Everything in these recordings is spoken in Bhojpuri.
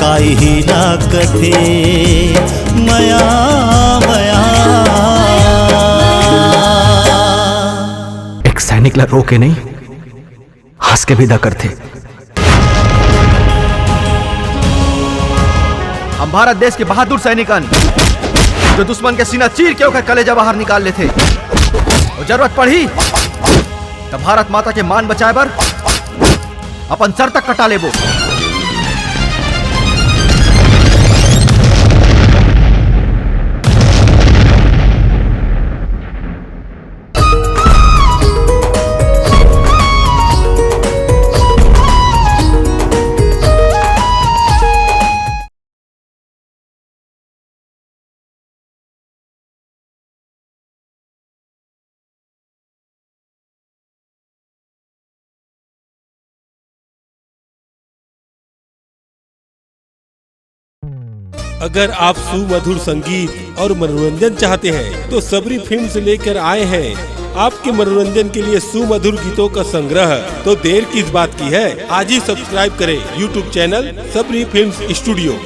आई ही ना कथे मया मया। एक सैनिक ला रो के नहीं, हंस के विदा करते। हम भारत देश के बहादुर सैनिकन जो दुश्मन के सीना चीर के ओकर कलेजा बाहर निकाल लेते और जरूरत पड़ी तो भारत माता के मान बचाए बर अपन सर तक कटा लेबो। अगर आप सुमधुर संगीत और मनोरंजन चाहते हैं तो सबरी फिल्म्स लेकर आए हैं आपके मनोरंजन के लिए सुमधुर गीतों का संग्रह। तो देर किस बात की है, आज ही सब्सक्राइब करें YouTube चैनल सबरी फिल्म्स स्टूडियो।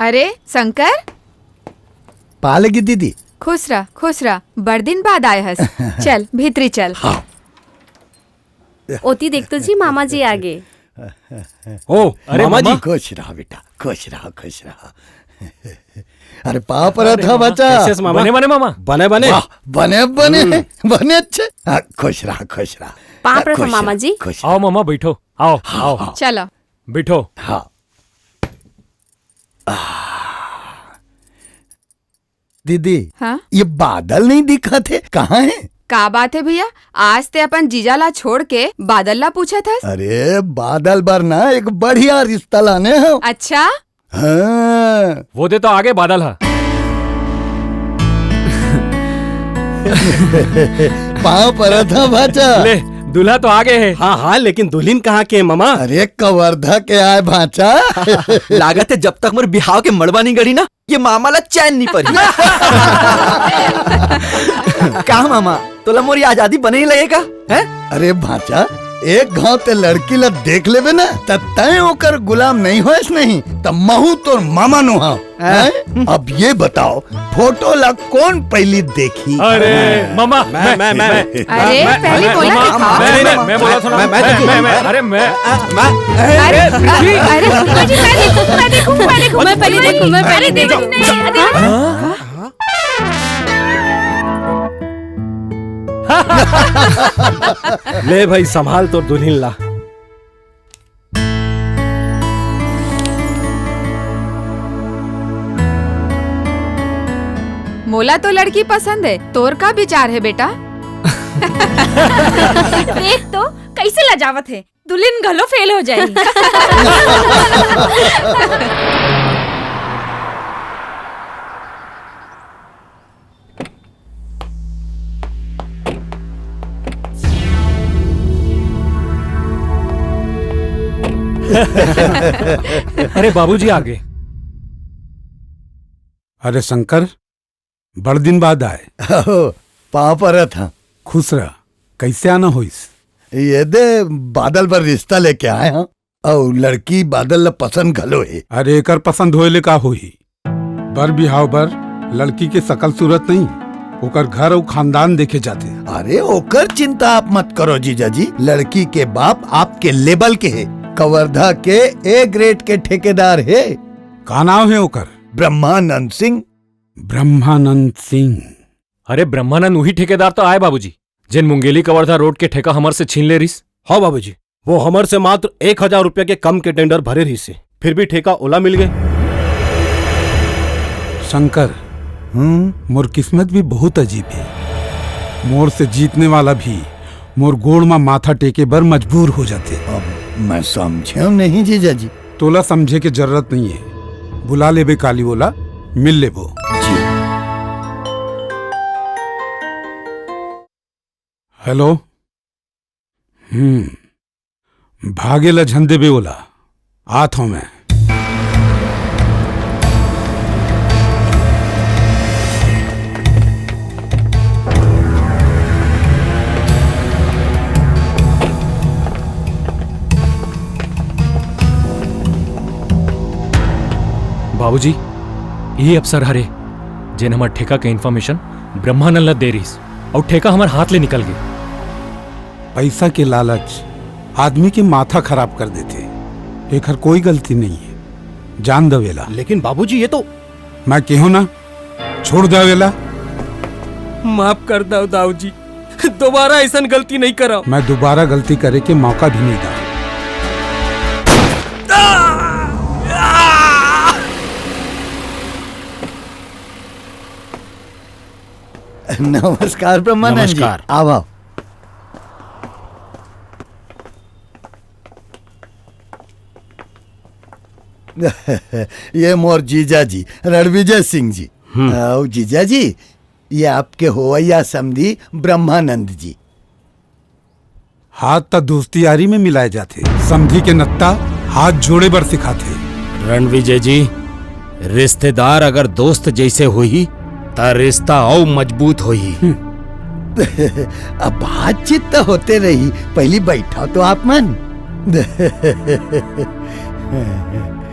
अरे शंकर, पालेगी दीदी। खुश रह, बड़ दिन बाद आए हस। चल भीतरी चल। हाँ। ओती देख तो जी मामा जी आगे। ओ अरे मामा जी, खुश रहा बेटा, खुश रहा। अरे पाँव पर था बच्चा। बने बने मामा, बने बने वाह, बने अच्छे। हाँ, खुश रहा। पाँव पर था मामा जी। आओ मामा बैठो, आओ आओ चलो बैठो। हाँ। दीदी, हाँ ये बादल नहीं दिखा थे, कहाँ है? का बात है भैया, आज ते अपन जीजा ला छोड़ के बादल ला पूछा था। अरे बादल बरना एक बढ़िया रिश्ता लाने हैं। अच्छा हाँ। वो दे तो आगे बादल है। पाँव पर था भाचा। ले दूल्हा तो आगे है। हाँ हाँ, लेकिन दुल्हन कहाँ के मामा? अरे कवर्धा के आए भाचा। लागत है जब तक मोर बिहाव के मड़वा नहीं गड़ी ना, ये मामा ला चैन नहीं पड़ी। कहा मामा, तोला मोरी आजादी बने ही लगेगा है? अरे भाचा, एक गांव ते लड़की ला देख लेबे ना त तय ओकर गुलाम नहीं होएस नहीं त महू तोर मामा नुहा। अब ये बताओ, फोटो ला कौन पहली देखी? अरे मामा, मैं अरे पहले बोला दिखाओ। मैं बोला था ना, अरे मैं अरे फूफा जी, मैं देखूं, मैं पहले देखूं। ले भाई संभाल तो दुल्हन ला। मोला तो लड़की पसंद है, तोर का विचार है बेटा? देख तो कैसे लजावत है, दुल्हन घलो फेल हो जाएगी। अरे बाबूजी आगे। अरे शंकर, बड़ दिन बाद आए। पाँव पर था। खुश रह, कैसे आना होइस? ये दे बादल पर रिश्ता लेके आए हैं और लड़की बादल ला पसंद घलो है। अरे एकर पसंद होए ले का होही? बर बिहाव बर लड़की के शकल सूरत नहीं, ओकर घर और खानदान देखे जाते। अरे ओकर चिंता आप मत करो जीजा जी, लड़की के बाप आपके लेवल के है, कवर्धा के ए ग्रेड के ठेकेदार है। का नाम है ओकर? ब्रह्मानंद सिंह। ब्रह्मानंद सिंह। अरे ब्रह्मानंद वही ठेकेदार तो आए बाबूजी, जिन मुंगेली कवर्धा रोड के ठेका हमर से छीन ले रिस। हाँ बाबूजी, वो हमर से मात्र 1000 रुपया के कम के टेंडर भरे रही से, फिर भी ठेका ओला मिल गए। शंकर, मोर किस्मत भी बहुत अजीब है। मोर से जीतने वाला भी मोर गोड़ में माथा टेके बर मजबूर हो जाते। अब मैं समझे नहीं जीजा जी। तोला समझे के जरूरत नहीं है, बुला लेबे काली बोला, मिल लेबो। जी। हेलो। भागे ला झंडे बे बोला, आत हूं मैं। बाबूजी, ये अफसर हरे जिन हमार ठेका के इन्फॉर्मेशन ब्रह्मानंद ला दे रहीस और ठेका हमार हाथ ले निकल गए। पैसा के लालच आदमी के माथा खराब कर देते। एक हर कोई गलती नहीं है, जान दवेला। लेकिन बाबूजी ये तो। मैं कहूं ना, छोड़ दवेला। माफ कर दो दाऊजी, दोबारा ऐसा गलती नहीं करा। मैं दोबारा गलती करे के मौका भी नहीं दा। नमस्कार ब्रह्मानंद जी। नमस्कार। आओ। ये मोर जीजा जी रणविजय सिंह जी। आओ जीजा जी, ये आपके होवैया समधी ब्रह्मानंद जी। हाथ ता दोस्ती यारी में मिलाए जाते, समधी के नत्ता हाथ जोड़े बर सिखाते। रणविजय जी, रिश्तेदार अगर दोस्त जैसे हुई ता रिश्ता और मजबूत हुई। अब बातचीत तो होते रही, पहली बैठा तो आप मन।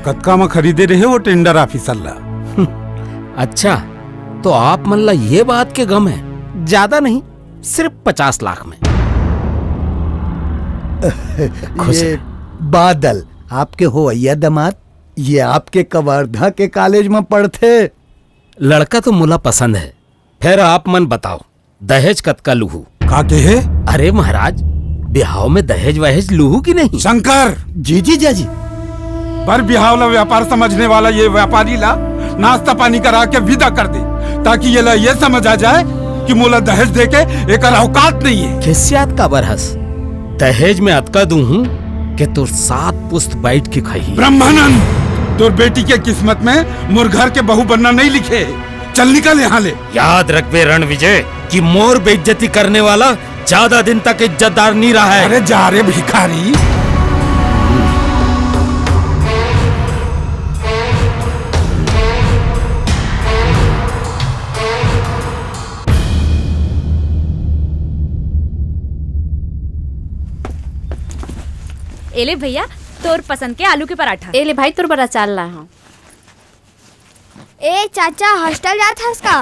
कतका में खरीदे रहे वो टेंडर ऑफिसर ला। अच्छा, तो आप मन ला ये बात के गम है? ज्यादा नहीं, सिर्फ 50 लाख में। ये बादल आपके हो या दामाद, ये आपके कवर्धा के कॉलेज में पढ़ते। लड़का तो मुला पसंद है, फिर आप मन बताओ दहेज कतका लूहू? का के है? अरे महाराज, बिहाव में दहेज वहेज लूहू की नहीं? शंकर जी जी जाजी, पर बिहाव ला व्यापार समझने वाला ये व्यापारी ला नाश्ता पानी करा के विदा कर दे, ताकि ये ला ये समझ आ जाए कि मोला दहेज दे के एक औकात नहीं है। खिसियात का बरहस, दहेज में अतका दूं हूँ कि तोर 7 पुस्त बैठ के खाई। ब्रह्मानंद, तोर बेटी के किस्मत में मोर घर के बहू बनना नहीं लिखे। चल निकल यहाँ ले। याद रखबे रण विजय कि मोर बेइज्जती करने वाला ज्यादा दिन तक इज्जतदार नहीं रहा है। अरे जा रे भिखारी। एले भैया तोर पसंद के आलू के पराठा। एले भाई तोर बड़ा चाल रहा हूँ। ए चाचा, हॉस्टल जाता है इसका?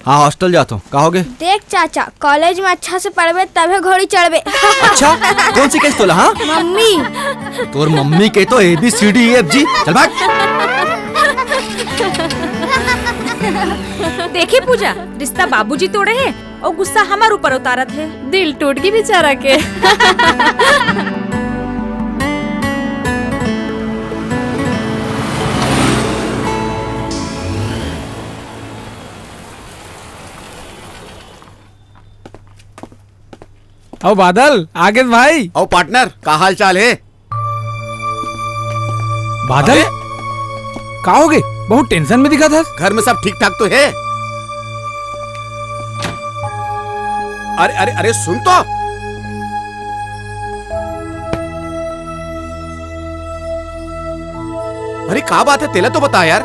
हाँ हॉस्टल जाता हूँ। कहोगे? देख चाचा, कॉलेज में अच्छा से पढ़बे तबे घोड़ी चढ़बे। अच्छा, कौन सी केस तोला? हाँ मम्मी। तोर मम्मी के तो ABCDEFG। चल भाग। देखी पूजा, रिश्ता बाबूजी तोड़े है और गुस्सा हमारे ऊपर उतारत है। दिल टूट गई बेचारा के। ओ बादल, आगे भाई। ओ पार्टनर, का हाल चाल है? बादल का हो गए? बहुत टेंशन में दिखा था। घर में सब ठीक ठाक तो है? अरे अरे अरे सुन तो। अरे क्या बात है, तेला तो बता यार।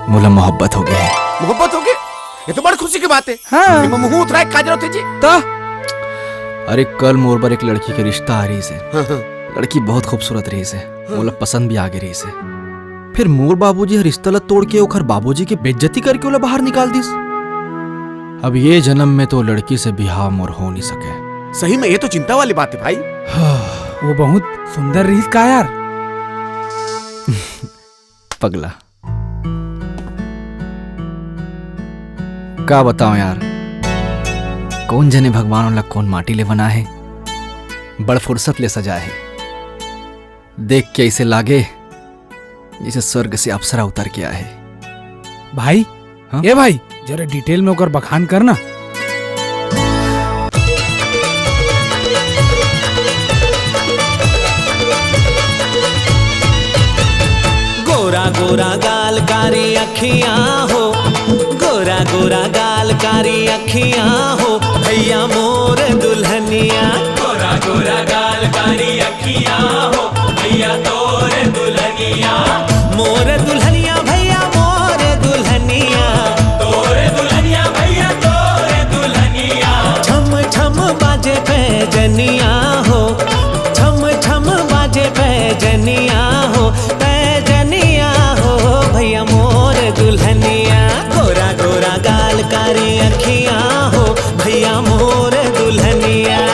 मुला मोहब्बत हो गई। मोहब्बत हो गई? ये तो बड़ी खुशी की बात है। हाँ। मुंह उतरा का जरूरत है जी? तो अरे कल मोर पर एक लड़की के रिश्ता आ रही से। लड़की बहुत खूबसूरत रही से, मोला पसंद भी आ गई रही से। फिर मोर बाबूजी रिश्ता ला तोड़ के ओखर बाबूजी की बेइज्जती करके ओला बाहर निकाल दिस। अब ये जन्म में तो लड़की से बिहाव मोर हो नहीं सके। सही में ये तो चिंता वाली बात है भाई। वो बहुत सुंदर रही का यार। पगला का बताओ यार, कौन जने भगवान वाला कौन माटी ले बना है, बड़ फुर्सत ले सजा है। देख के ऐसे लागे जैसे स्वर्ग से अप्सरा उतर के आए। भाई हाँ? ये भाई जरा डिटेल में होकर बखान करना। गोरा गोरा गाल कारी अखियां हो, गोरा गोरा गाल कारी अखियां हो, भैया मोर दुल्हनिया। गोरा गोरा गाल कारी अखियां हो, भैया तोर दुल्हनिया। मोर दुल्हनिया भैया मोर दुल्हनिया, तोर दुल्हनिया भैया तोर दुल्हनिया। छम छम बाजे पैजनिया हो, छम छम बाजे पैजनिया हो, पैजनिया हो भैया मोर दुल्हनिया। गोरा गोरा गाल कारी अखियां हो, भैया मोर दुल्हनिया।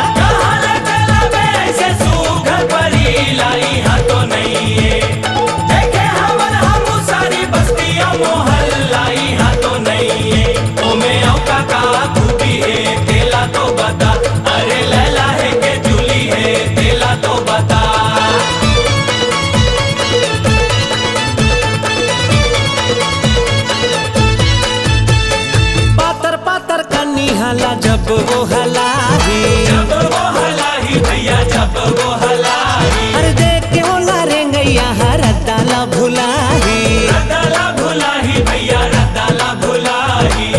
पातर पातर कन्नी हला जब वो हलाही, जब वो हलाही भैया जब वो हलाही। अरे देख के वो लारेंगैया रद्दाला भुलाही, रद्दाला भुलाही भैया रद्दाला भुलाही।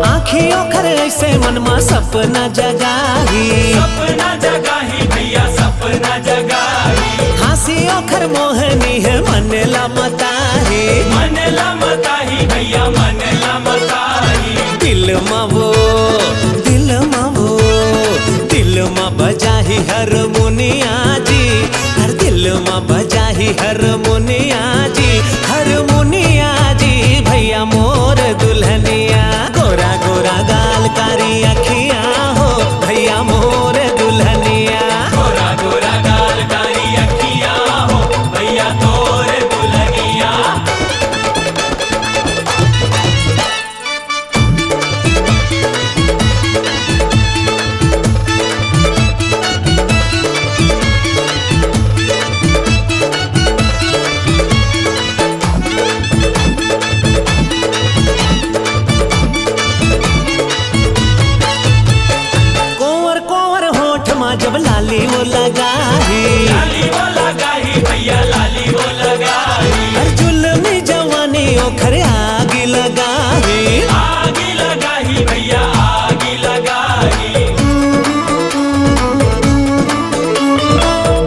आँखियों खर ऐसे मनमा सपना जगाही, सपना जगाही भैया सपना जगाही। हासियों खर मोहनी है मनला मताही, मनला मताही भैया मनला मताही। दिल मा वो दिल मा वो दिल मा बजाही हारमोनिया। मनवा बजाही हारमोनिया जी, हारमोनिया जी भैया मोर दुल्हनिया। गोरा गोरा गाल कारी अखियां हो भैया मोर दुल्हनिया। गोरा गोरा गाल कारी अखियां हो भैया तोर दुल्हनिया। जब लाली वो लगाही, लाली वो लगाही भैया लाली वो लगाही। हर जुल्मी जवानी ओखर आगी लगाही, आगी लगाही भैया आगी लगाही।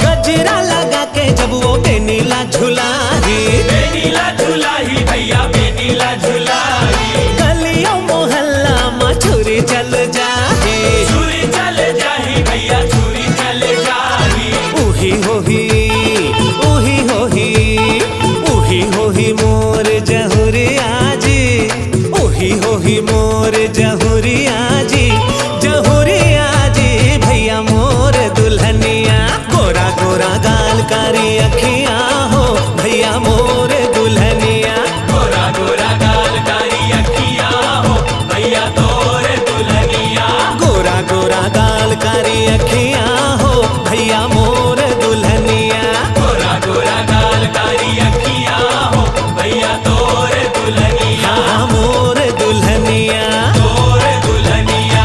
गजरा लगा के जब वो बेनीला झुलाही, बेनीला झुलाही भैया बेनीला झुलाही। गलियों मोहल्ला में छुरी चल जाही, छुरी चल जाही भैया छुरी चल जाही। उही होही उही होही उही होही मोर जहुरिया जी, उही होही मोर जहुरिया जी, जहुरिया जी भैया मोर दुल्हनिया। गोरा गोरा गाल कारी अखियां हो भैया मोर दुल्हनिया। गोरा गोरा गाल कारी अखियां हो भैया तोर दुल्हनिया। गोरा गोरा गाल कारी अखियां हो भैया मोर दुल्हनिया। गोरा गोरा गाल कारी अखियां हो भैया तोर दुल्हनिया। मोर दुल्हनिया तोर दुल्हनिया।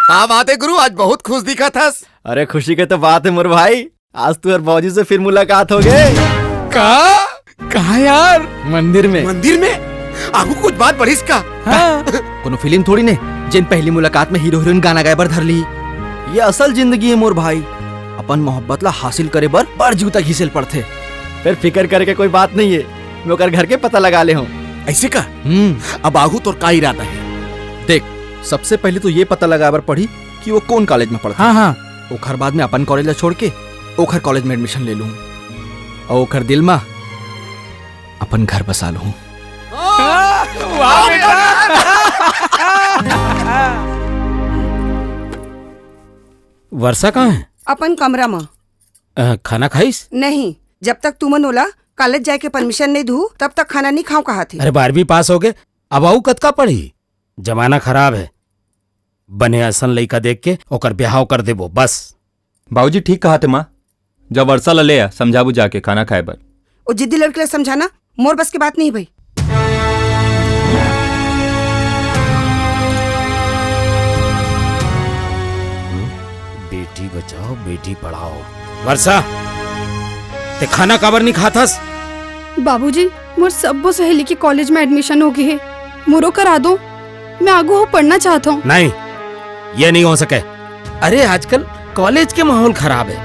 क्या बात है गुरु, आज बहुत खुश दिखा था। अरे खुशी के तो बात है मोर भाई, आज तू और बाबूजी से फिर मुलाकात हो गए। कहा यार? मंदिर में। मंदिर में? आगू कुछ बात बढ़िस का? हाँ। कोनो फिल्म थोड़ी ने जिन पहली मुलाकात में हीरो हीरोइन गाना गाए बर धर ली। ये असल जिंदगी है मोर भाई, अपन मोहब्बत ला हासिल करे बर बड़ जूता घिसेल पड़थे। फिर फिकर करे के कोई बात नहीं है, मैं ओकर घर के पता लगा ले हूँ। ऐसे का? अब आगू तो का इरादा है? देख, सबसे पहले तो ये पता लगा बर पड़ी कि वो कौन कॉलेज में पढ़ता। हाँ। ओखर बाद में अपन कॉलेज ला छोड़ के ओखर कॉलेज में एडमिशन ले लूँ और ओखर दिल में अपन घर बसा लूँ। वर्षा कहाँ है? अपन कमरा में। खाना खाइस? नहीं, जब तक तुमन ओला कॉलेज जाए के परमिशन नहीं दू तब तक खाना नहीं खाऊं कहा थी। अरे 12वीं पास हो गए, अब आऊ कतका पढ़ी? जमाना खराब है, बने असन लइका देख के ओकर ब्याह कर देबो बस। बाबूजी ठीक कहा थे माँ, जब वर्षा ला ले आ समझाबू जाके खाना खाए बर। वो जिद्दी लड़के समझाना मोर बस की बात नहीं भाई। बेटी बचाओ बेटी पढ़ाओ। वर्षा, ते खाना काबर नहीं खाथस? बाबूजी, मोर सबो सहेली की कॉलेज में एडमिशन हो गई है, मोरो करा दो, मैं आगू हो पढ़ना चाहता हूँ। नहीं, ये नहीं हो सके। अरे आजकल कॉलेज के माहौल खराब है।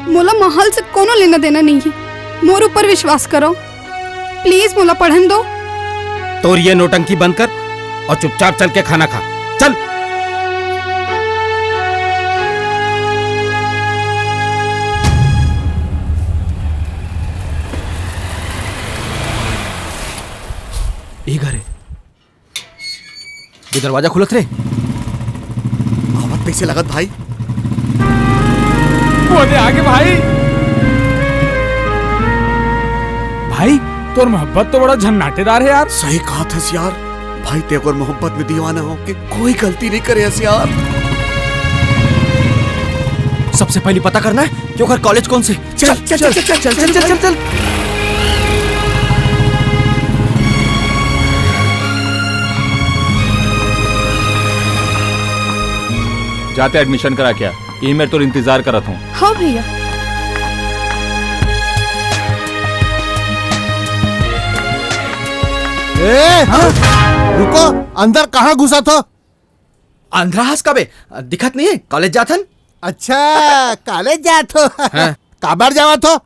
मोला माहौल से कोनो लेना देना नहीं है। मोर ऊपर विश्वास करो प्लीज, मोला पढ़न दो। तो ये नोटंकी बंद कर और चुपचाप चल के खाना खा। चल। ये घर है। ये दरवाजा खुलत रे। आवत कैसे लगत भाई? बोले आगे भाई। भाई तोर मोहब्बत तो बड़ा झन्नाटेदार है यार। सही कहा था यार। भाई ते अगर मोहब्बत में दीवाना हो के कोई गलती नहीं करे यार। सबसे पहले पता करना है कि ओकर कॉलेज कौन से। चल चल चल चल चल चल चल चल। जाते एडमिशन करा क्या? ये मैं तो इंतजार करत हूँ। हाँ भैया। रुको, अंदर कहाँ घुसा था? अंधरा हंस कबे दिखत नहीं है। कॉलेज जाथन। अच्छा कॉलेज जात हो। काबर जावा तो?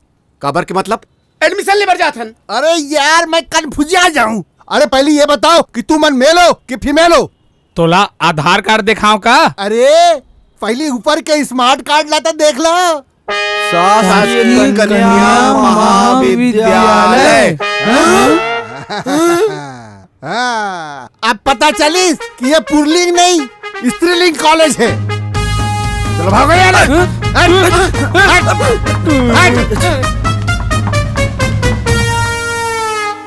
काबर के मतलब? एडमिशन लेबर जाथन। अरे यार मैं कन्फ्यूजिया जाऊं। अरे पहले ये बताओ कि तू मन मेल हो कि फीमेल हो? तोला आधार कार्ड दिखाओ का? अरे पहले ऊपर के स्मार्ट कार्ड लाता देख लो। शासकीय कन्या महाविद्यालय। अब पता चली कि ये पुरलिंग नहीं स्त्रीलिंग कॉलेज है। चलो भागो यार।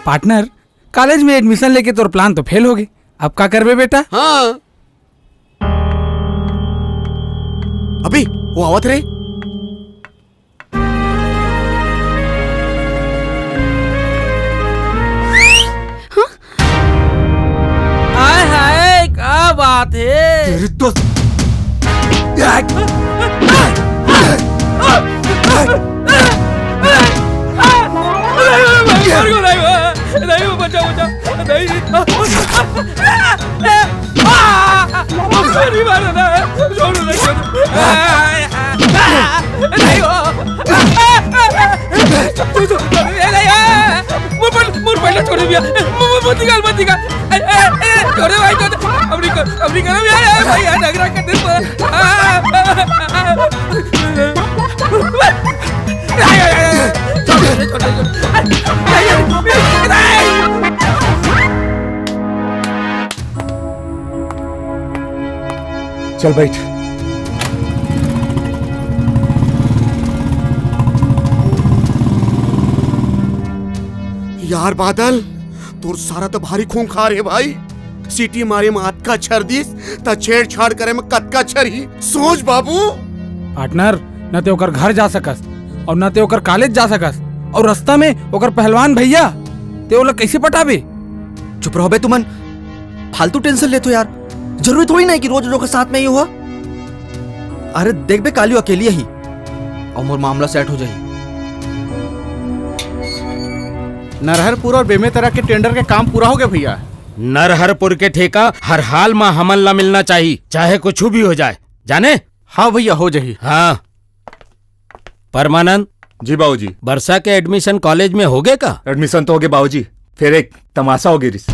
पार्टनर कॉलेज में एडमिशन लेके तोर प्लान तो फेल हो गए। अब क्या करबे बेटा? हाँ अभी वो आवत रे। हाय हाय क्या बात है? तेरे तो चल बैठ। यार बादल तोर सारा तो भारी खूंखार है भाई। सीटी मारे में आत का छर दिस ता छेड़छाड़ करे में कत का छर ही। सोच बाबू। पार्टनर न ते ओकर घर जा सकस और न ते ओकर कॉलेज जा सकस और रास्ता में ओकर पहलवान भैया ते ओला कैसे पटाबे? चुप रहो बे तुमन। फालतू टेंशन ले तो यार। जरूरी थोड़ी नहीं कि रोज रोज के साथ में ही हुआ। अरे देख बे कालियो अकेली ही और मोर मामला सेट हो जाई। नरहरपुर और बेमेतरा के टेंडर के काम पूरा हो गया भैया। नरहरपुर के ठेका हर हाल में हमन ला मिलना चाहिए, चाहे कुछ भी हो जाए। जाने? हाँ भैया हो जाही। हाँ परमानंद। जी बाबूजी। वर्षा के एडमिशन कॉलेज में हो गए का? एडमिशन तो हो गए बाबूजी। फिर एक तमाशा हो गई रिस।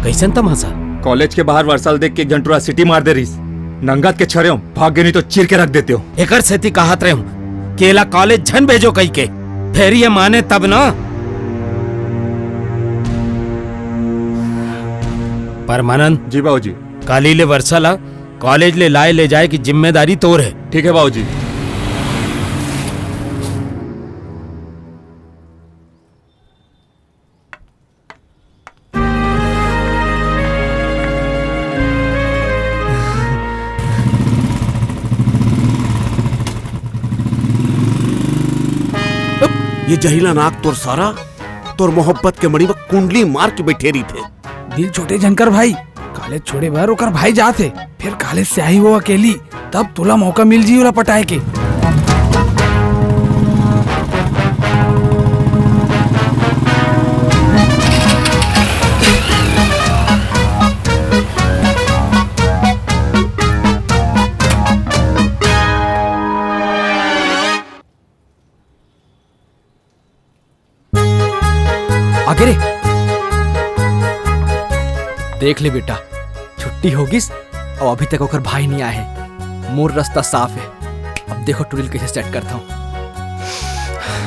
कैसन तमाशा? कॉलेज के बाहर वर्षा देख के एक घंटूरा सिटी मार दे रिस। नंगत के छड़े हो, भाग गए नहीं तो चीर के रख देते हो। एकर सेती कहत रहे हूँ केला कॉलेज झन भेजो कही के, फिर ये माने तब ना। परमानंद। जी बाबूजी। काली ले वर्षा ला कॉलेज ले लाए ले जाए की जिम्मेदारी तोर है। ठीक है बाबूजी। ये जहीला नाक तोर सारा तोर मोहब्बत के मणि में कुंडली मार के बैठे रही थे। दिल छोटे जनकर भाई कॉलेज छोड़े बार ओकर भाई जाते, फिर कॉलेज से आई वो अकेली, तब तोला मौका मिल जी ओला पटाए के। आगे रे। देख ले बेटा, छुट्टी होगी और अभी तक ओकर भाई नहीं आए हैं। मोर रास्ता साफ है। अब देखो टूरिल कैसे सेट करता हूँ।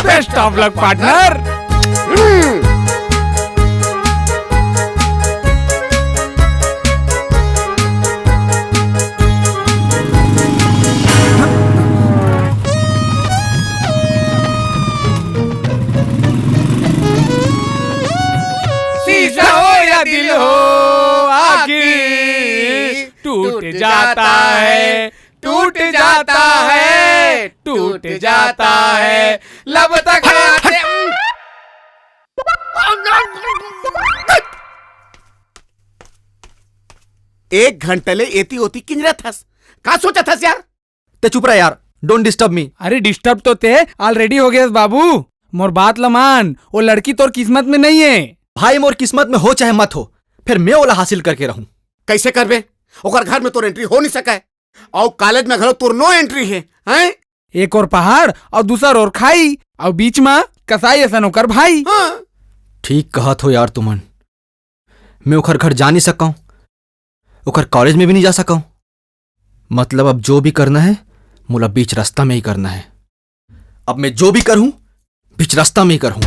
Best of luck partner. शीशा हो या दिल हो आखिर टूट जाता है, टूट जाता है, टूट जाता है, लब तक आते। एक घंटे ले एती होती किंजरा थस। का सोचा थस यार? ते चुप रहा यार, डोंट डिस्टर्ब मी। अरे डिस्टर्ब तो थे ऑलरेडी हो गया बाबू। मोर बात लमान, वो लड़की तोर किस्मत में नहीं है। भाई मोर किस्मत में हो चाहे मत हो, फिर मैं ओला हासिल करके रहूं। कैसे करबे? ओकर घर में तोर एंट्री हो नहीं सका है और कॉलेज में घर तोर नो एंट्री है, हैं? एक और पहाड़ और दूसरा और खाई और बीच में कसाई ऐसा नौकर भाई। हाँ। ठीक कहत हो यार तुमन। मैं ओकर घर जा नहीं सका हूं, ओकर कॉलेज में भी नहीं जा सका हूं। मतलब अब जो भी करना है मोला बीच रास्ता में ही करना है। अब मैं जो भी करूं बीच रास्ता में ही करूं।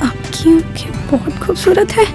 आपकी आंखें बहुत खूबसूरत है।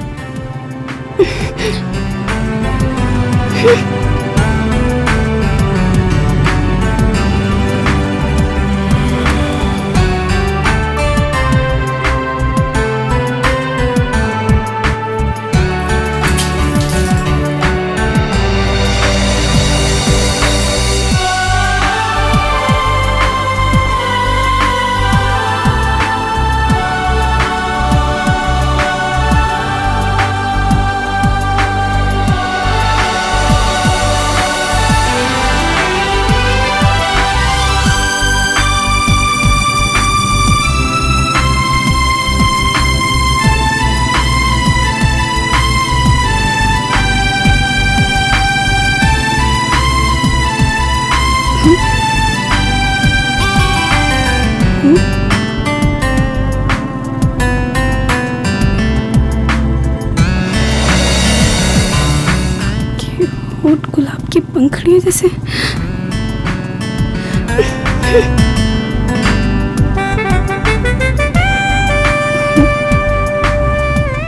होठ गुलाब की पंखड़ियों जैसे।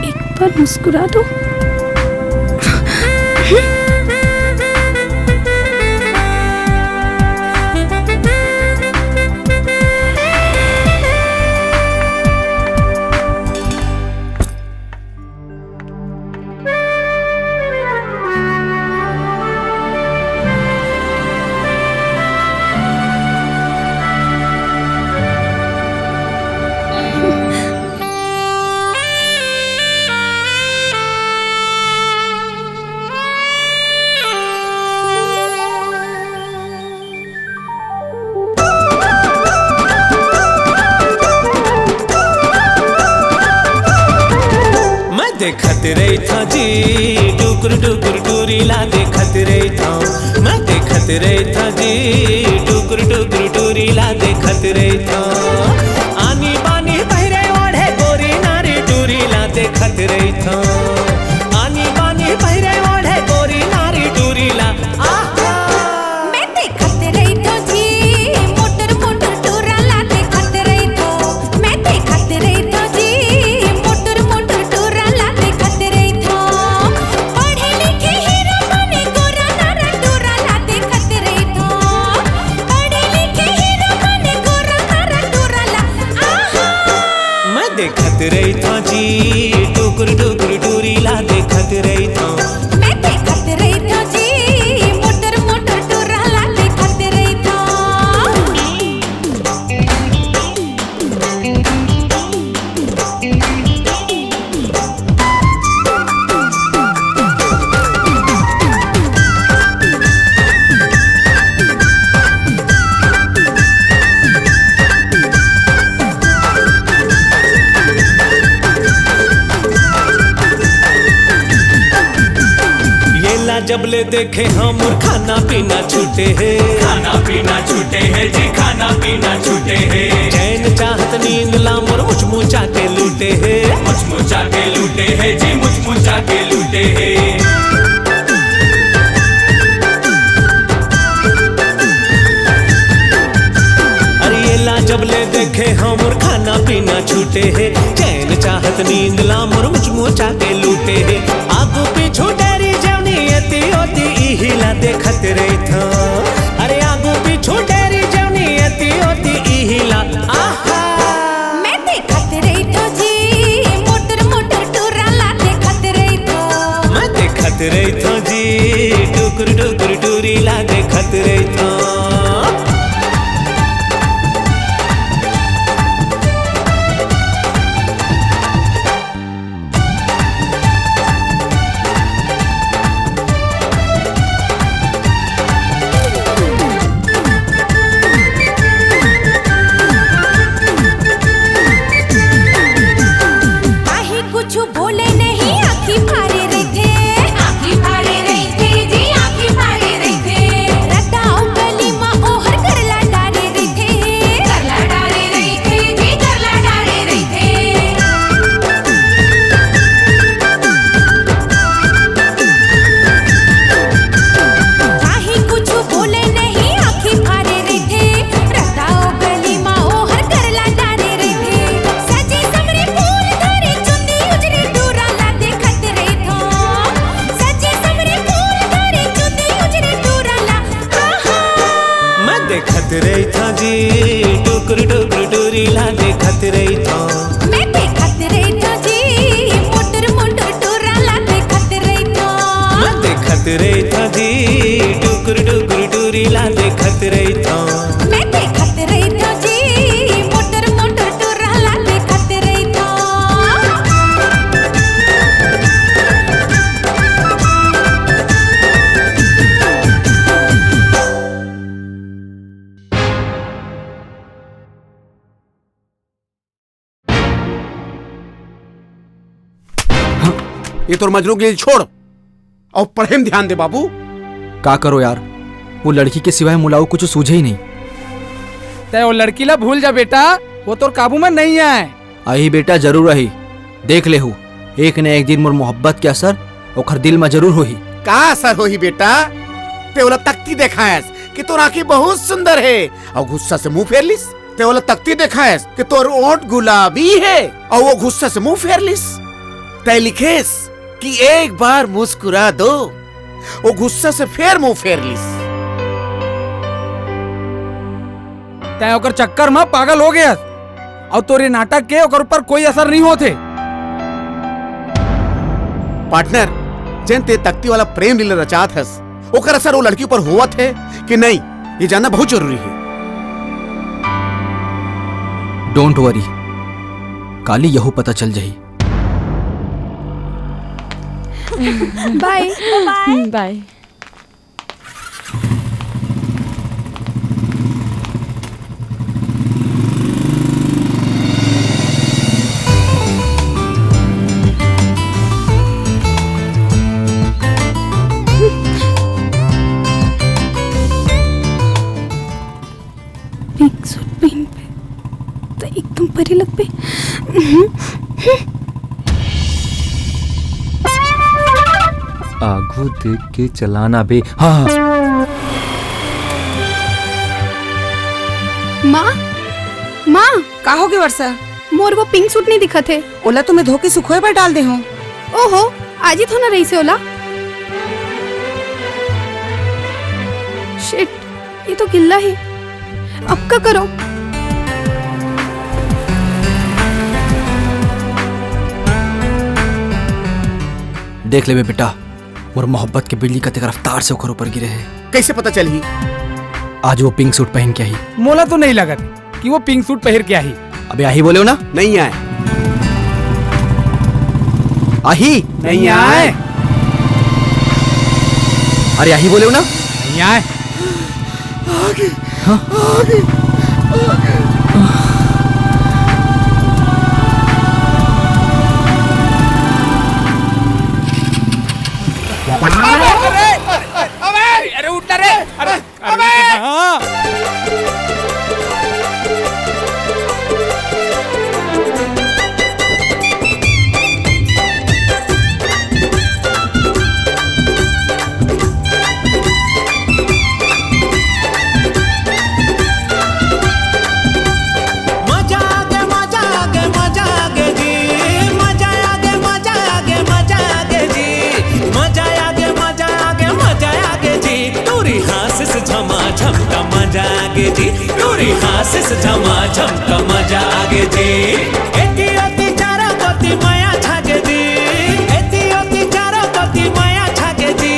एक बार मुस्कुरा दो। देखत रही था जी टुकुर टुकुर टूरीला देखत रही था। मैं देखत रही था जी टुकुर टुकुर टूरीला देखत रही था। आनी बानी बहरे ओढ़े गोरी नारी टूरीला देखत रही था। आनी बानी बहरे ओढ़े गोरी नारी टूरीला। मैं देखत रही तो जी मोटर मोटर टूराला देखत रही तो। मैं देखत रही तो जी मोटर मोटर टूराला देखत रही तो। पढ़े लिखे हीरो बने गोरा नारा टूराला देखत रही तो। पढ़े लिखे हीरो बने गोरा नारा टूराला। मैं देखत रही था जी टुकुर टुकुर टूरीला देखत रही था। मैं देखत रही तो जी मोटर मोटर टूराला देखत रही तो। जब ले देखे हम खाना पीना छूटे है, खाना पीना छूटे है जी, खाना पीना छूटे है। चैन चाहत नींद लामोर मुचमुचा के लूटे है, मुचमुचा के लूटे है जी, मुचमुचा के लूटे है। जब ले देखे हम खाना पीना छूटे है, चैन चाहत नींद लामोर मुचमुचा के लूटे है। आगू पीछू डेरी जवनी एती होती इहिला देखत रही था, अरे आगू पीछू डेरी जवनी एती होती इहिला। आहा मैं देखत रही तो जी, मोटर मोटर टूराला देखत रही तो, मैं देखत रही तो जी, टुकुर टुकुर टूरीला देखत रही तो। देखत रही था जी, टुकुर टुकुर टूरीला देखत रही था। मैं देखत रही तो जी, मोटर मोटर टूराला देखत रही तो, मैं देखत रही था जी, टुकुर टुकुर टूरीला देखत रही था। मैं देखत रही तो जी, मोटर मोटर टूराला देखत रही तो। ये तो मजनू के छोड़ और पढ़े में ध्यान दे बाबू। का करो यार, वो लड़की के सिवाय मुलाऊ कुछ सूझे ही नहीं। ते वो लड़की ला भूल जा बेटा, वो तो काबू में नहीं है। आई बेटा जरूर रही, देख ले हूँ एक न एक दिन मोर मोहब्बत के असर ओखर दिल में जरूर होही। का असर होही बेटा? ते ओला तख्ती देखायस कि तोर आंखें बहुत सुंदर है और गुस्सा से मुंह फेर लिस। ते ओला तख्ती देखायस कि तोर ओंठ गुलाबी है और वो गुस्सा से मुंह फेर लिस। ते लिखेस कि एक बार मुस्कुरा दो, वो गुस्सा से फेर मुंह फेर लिस। तय ओकर चक्कर में पागल हो गया और तोरे नाटक के ओकर ऊपर कोई असर नहीं होते। पार्टनर, जन ते तख्ती वाला प्रेम लीला रचात हस, ओकर असर वो लड़की पर हुआ थे कि नहीं, ये जानना बहुत जरूरी है। डोंट वरी, काली यहू पता चल जाही। By by. पिंक सूट पहन पे तो एकदम परी लग पे। आगू देख के चलाना बे। हाँ माँ माँ, का हो गया वर्षा? मोर वो पिंक सूट नहीं दिखा थे। ओला तुम्हें धोके सुखोए पर डाल दे हूँ। ओहो, आज ही तो ना रही से ओला। शिट, ये तो गिल्ला है। अब क्या करो? देख ले बे बेटा, मोर मोहब्बत के बिजली का रफ्तार से ऊपर ऊपर गिरे हैं। कैसे पता चली? आज वो पिंक सूट पहन के आई। मोला तो नहीं लगा कि वो पिंक सूट पहन के आई। अबे आही बोले हो ना? नहीं आए। आही नहीं आए। अरे आही बोले हो ना? नहीं आए। आगे, हाँ? आगे, आगे। दूरी हासिस झमाझम का मजा आगे जी एती ओती चारा पति माया छागे जी एती ओती चारा पति माया छागे जी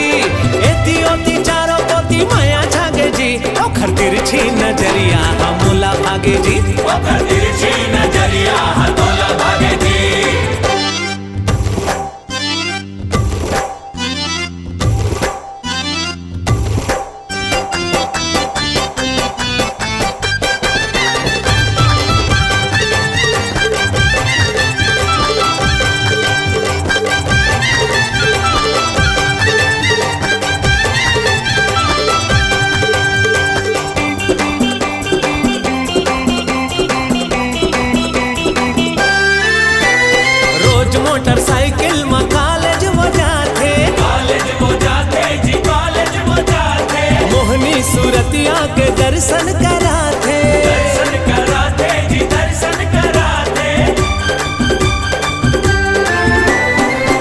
एती ओती चारा पति माया छागे जी ओखर तिरछी नजरिया हमला भागे जी ओखर तिरछी नजरिया हमला भागे जी मोटरसाइकिल में कॉलेज वो जाते जी कॉलेज वो जाते मोहनी सूरतिया के दर्शन कराते जी दर्शन कराते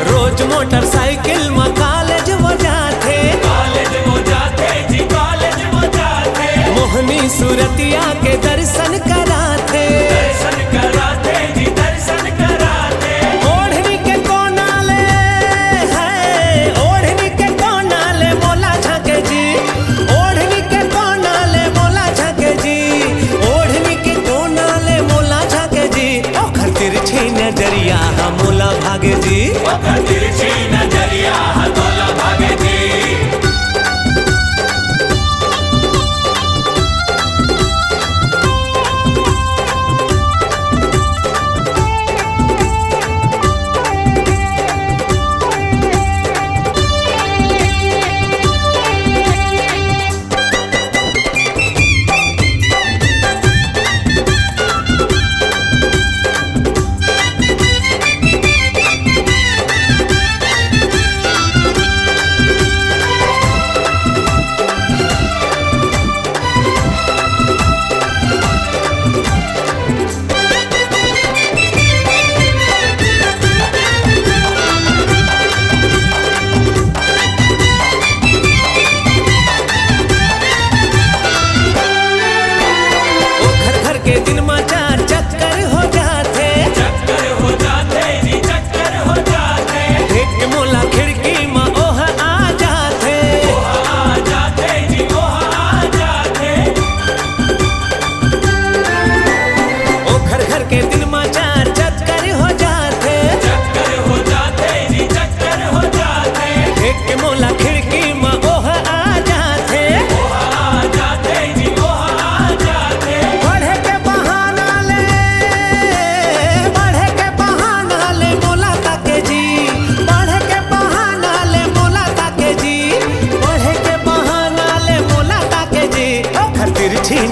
रोज मोटरसाइकिल में कॉलेज वो जाते जी कॉलेज वो जाते मोहनी सूरतिया के दर्शन कराते जी दर्शन कराते ओढ़नी के कोनाले है ओढ़नी के कोनाले मोला झाके जी ओढ़नी के कोनाले मोला झाके जी ओढ़नी के कोनाले मोला झाके जी ओखर तिरछी नजरिया मोला भागे जी ओखर तिरछी नजरिया मोला भागे जी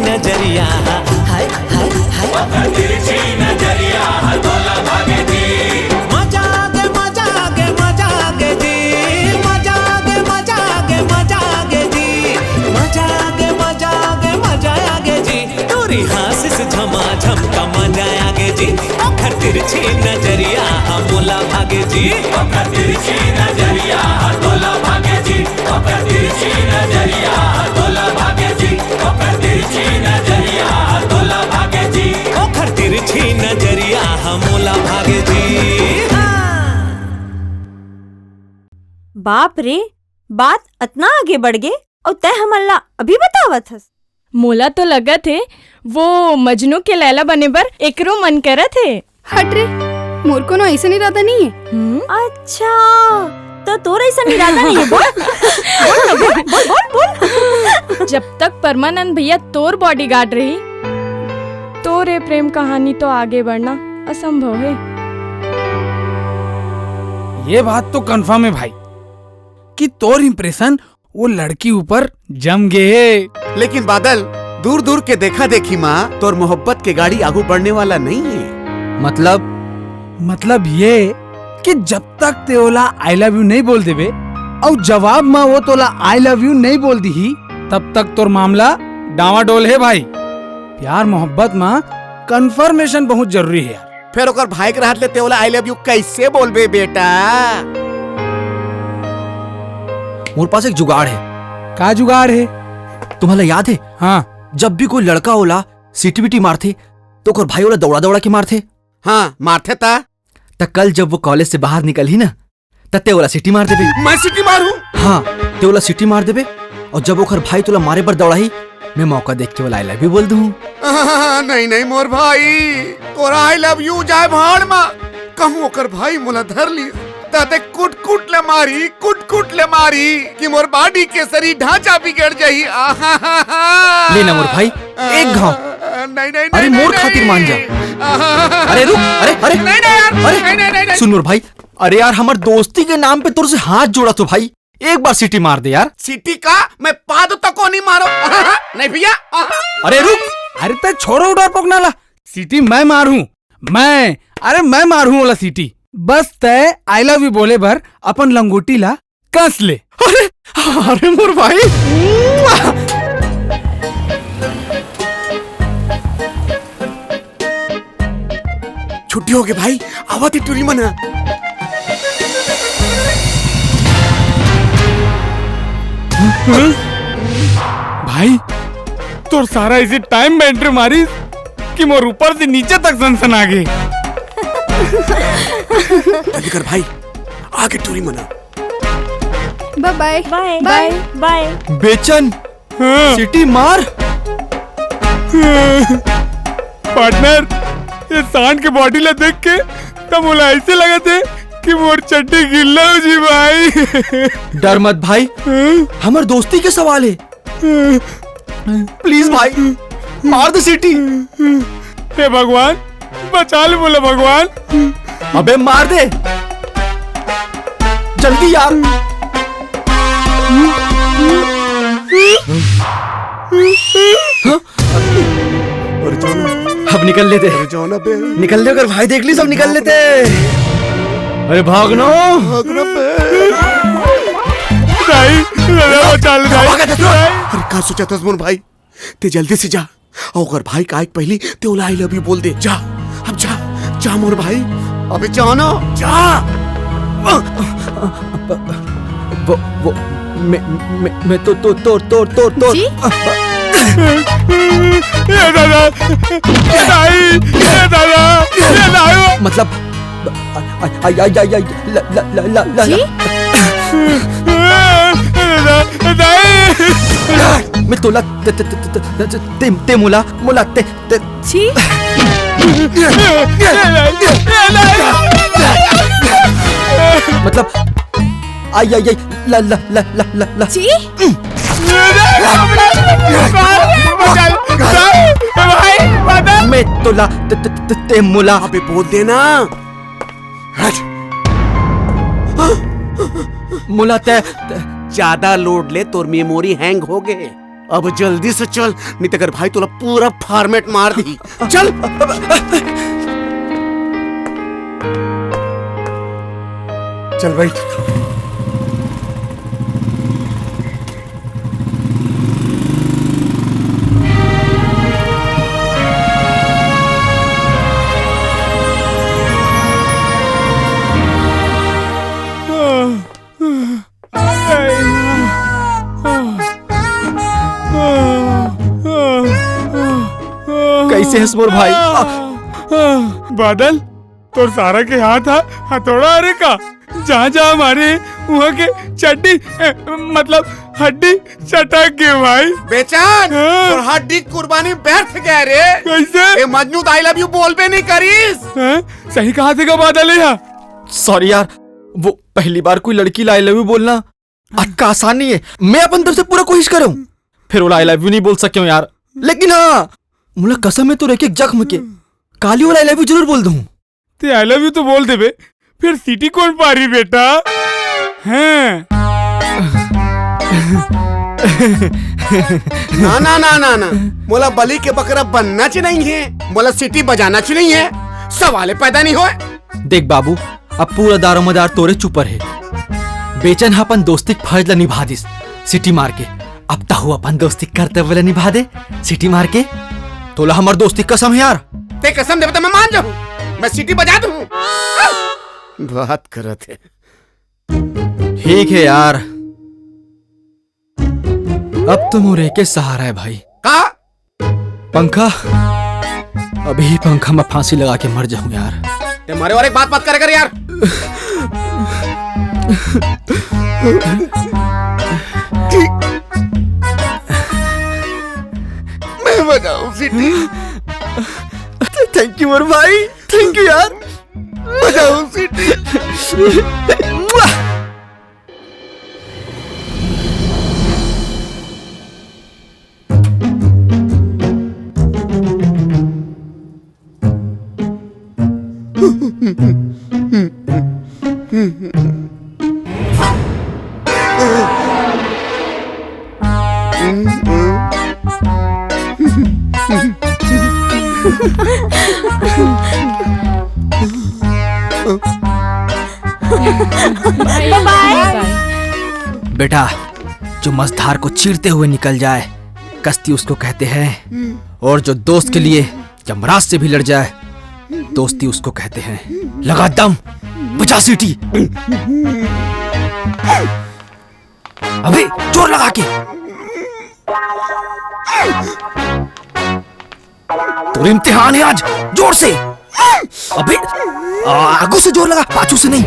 नजरिया हाय हाय हाय तिरछी नजरिया हथौला भागे जी मजा आगे मजा आगे मजा आगे जी मजा आगे मजा आगे मजा आगे जी मजा आगे मजा आगे मजा आगे जी दूरी हासिस झमाझम का मजा आगे जी ओखर तिरछी नजरिया हमला भागे जी ओखर तिरछी नजरिया हथौला भागे जी ओखर तिरछी नजरिया हथौला भागे जी ओखर तिरछी नजरिया हथौला भागे जी ओखर तिरछी नजरिया हमला भागे जी बाप रे बात इतना आगे बढ़ गए और तय हमला अभी बतावत हस मोला तो लगा थे वो मजनू के लैला बने पर एकरो मन करत है। हट रे मोर को ऐसा इरादा नहीं है। अच्छा तो तोर ऐसा इरादा नहीं है बोल बोल बोल बोल। जब तक परमानंद भैया तोर बॉडीगार्ड रही तोरे प्रेम कहानी तो आगे बढ़ना असंभव है। ये बात तो कंफर्म है भाई कि तोर इम्प्रेशन वो लड़की ऊपर जम गए। लेकिन बादल दूर दूर के देखा देखी माँ तोर मोहब्बत के गाड़ी आगू बढ़ने वाला नहीं है। मतलब ये कि जब तक तेओला आई लव यू नहीं बोल देवे और जवाब माँ वो तोला आई लव यू नहीं बोल दी ही तब तक तोर मामला डावाडोल है भाई। प्यार मोहब्बत माँ कंफर्मेशन बहुत जरूरी है यार। फिर ओकर भाई के हाथ ले तेओला आई लव यू कैसे बोलबे बेटा? मोर पास एक जुगाड़ है। का जुगाड़ है? तुम्हारा याद है? हाँ। जब भी कोई लड़का होला सीटी बीटी मारथे तो ओकर भाई वाला दौड़ा दौड़ा के मारथे। हाँ मारथे ता कल जब वो कॉलेज से बाहर निकल ही ना ते वाला सीटी मार देबे। मैं सीटी मारू? हाँ ते वाला सीटी मार देबे और जब ओकर भाई तोला मारे पर दौड़ाही मैं मौका देख के वाला आई लव यू बोल दूं। नहीं नहीं मोर भाई तोरा आई लव यू जाए भाड़ मा कहूँ ओकर भाई मोला धर ली ताते कुट कुट ले मारी कि मोर बॉडी के शरीर ढांचा बिगड़ जाही। लेना मोर भाई एक घाव। नहीं नहीं अरे मोर खातिर मान जा। अरे रुक अरे नहीं सुन मोर भाई, अरे यार हमार दोस्ती के नाम पे तुझसे हाथ जोड़ा तो भाई एक बार सीटी मार दे यार। सीटी का मैं पाद तक को नहीं मारो। नहीं भैया अरे रुक, अरे ते छोड़ो डर पकनाला, सीटी मैं मारूं मैं मारूं वाला सीटी। बस तय आई लव यू बोले भर अपन लंगोटी ला कस ले। अरे मोर भाई छुट्टी हो गई भाई, आवा थी टूरी मना। भाई तोर सारा इसी टाइम बैंटर मारी कि मोर ऊपर से नीचे तक सनसन आ गए। जल्दी कर भाई, आगे टूरी मना। Bye bye bye bye. बेचन सीटी मार। पार्टनर ये सांड के बॉडी ला देख के तब बोला ऐसे लगा थे कि मोर चड्डी गिल्ला हो जी भाई। डर मत भाई, हमार दोस्ती के सवाल है। प्लीज भाई मार दे सीटी। हे भगवान बचा ले बोला भगवान। अबे मार दे जल्दी यार। अब निकल लेते, निकल ले, अगर भाई देख ली सब निकल लेते। अरे भागनो अरे का सोचा था मोर भाई, ते जल्दी से जा और अगर भाई का एक पहली ते ओला आई लव यू बोल दे। जा अब जा मोर भाई, अबे जाना जा। वो मैं तो ये दादा मतलब मैं तोला ते मुला ते मतलब आई ला ला ला ला ला ला मैं तोला ते मुला। अबे बोल देना मुला ते ज्यादा लोड ले तोर मेमोरी हैंग हो गए। अब जल्दी से चल, नहीं तो अगर भाई तोला पूरा फॉर्मेट मार दी। चल चल भाई। कैसे हंस मोर भाई। बादल तोर सारा के हाथ हथौड़ा अरे का जहाँ जहाँ मारे वहाँ के चड्डी मतलब हड्डी चटक गए भाई। बेचान और हड्डी कुर्बानी व्यर्थ गए रे। कैसे मजनू आई लव यू बोल भी नहीं करीस। सही कहा थे का बादल है। सॉरी यार, वो पहली बार कोई लड़की ला आई लव यू बोलना का आसान नहीं है। मैं अपन तरफ से पूरा कोशिश करूं, फिर वो आई लव यू नहीं बोल सके यार। लेकिन हाँ मुला कसम है तो एक जख्म के काली वाला आई लव यू जरूर बोल दूं। ते आई लव यू तो बोल दे बे, फिर सीटी कौन पारी बेटा हैं? ना ना ना ना ना, मोला बलि के बकरा बनना च नहीं है, मोला सीटी बजाना च नहीं है, सवाल पैदा नहीं हो। देख बाबू, अब पूरा दारोमदार तोरे चुपर है। बेचन अपन दोस्ती फर्ज ला निभा दिस सिटी मार के। अब ताहू अपन दोस्ती कर्तव्य ला निभा दे सिटी मार के। तोला हमार दोस्ती कसम है यार। ते कसम दे तो मैं मान जाऊं, मैं सीटी बजा दूं। बात करत है। ठीक है यार, अब तो मोरे के सहारा है भाई। का पंखा, अभी पंखा में फांसी लगा के मर जाऊं यार। मारे और एक बात मत करे कर यार। मैं बजाऊं सिटी। थैंक यू मोर भाई, थैंक यू यार। बजाऊं सिटी। बेटा, जो मझधार को चीरते हुए निकल जाए कश्ती उसको कहते हैं, और जो दोस्त के लिए यमराज से भी लड़ जाए दोस्ती उसको कहते हैं। लगा दम, बजा सीटी। अबे जोर लगा के। तो इम्तिहान है आज, जोर से। अबे आगू से जोर लगा, पाछू से नहीं।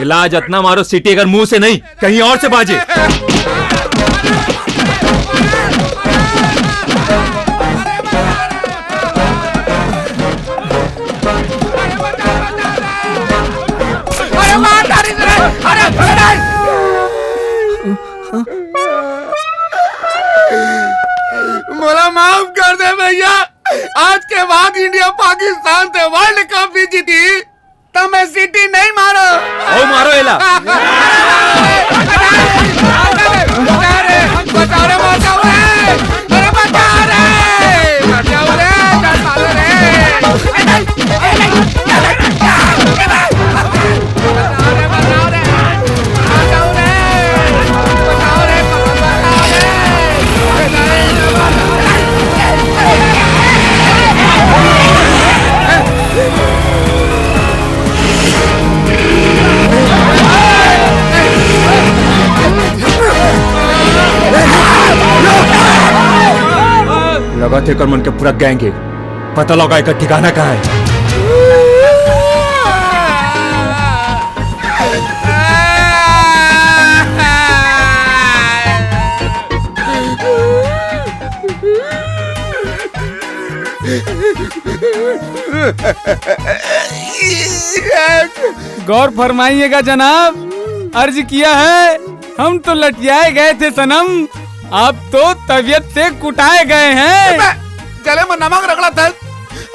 इलाज इतना मारो सीटी अगर मुंह से नहीं कहीं और से बाजे। मोला माफ कर दे भैया, आज के बाद इंडिया पाकिस्तान से वर्ल्ड कप भी जीती तो मैं सिटी नहीं मारो। ओ मारो एला। बचाओ रे, बचाओ रे, अरे बचाओ रे, बचाओ रे, बचाओ लगा थे कर मन के पूरा गैंग है, पता लगा एक ठिकाना कहाँ है। गौर फरमाइएगा जनाब, अर्ज किया है। हम तो लटियाए गए थे सनम, आप तो तबीयत से कुटाए गए हैं। गले में नमक रगड़ा था,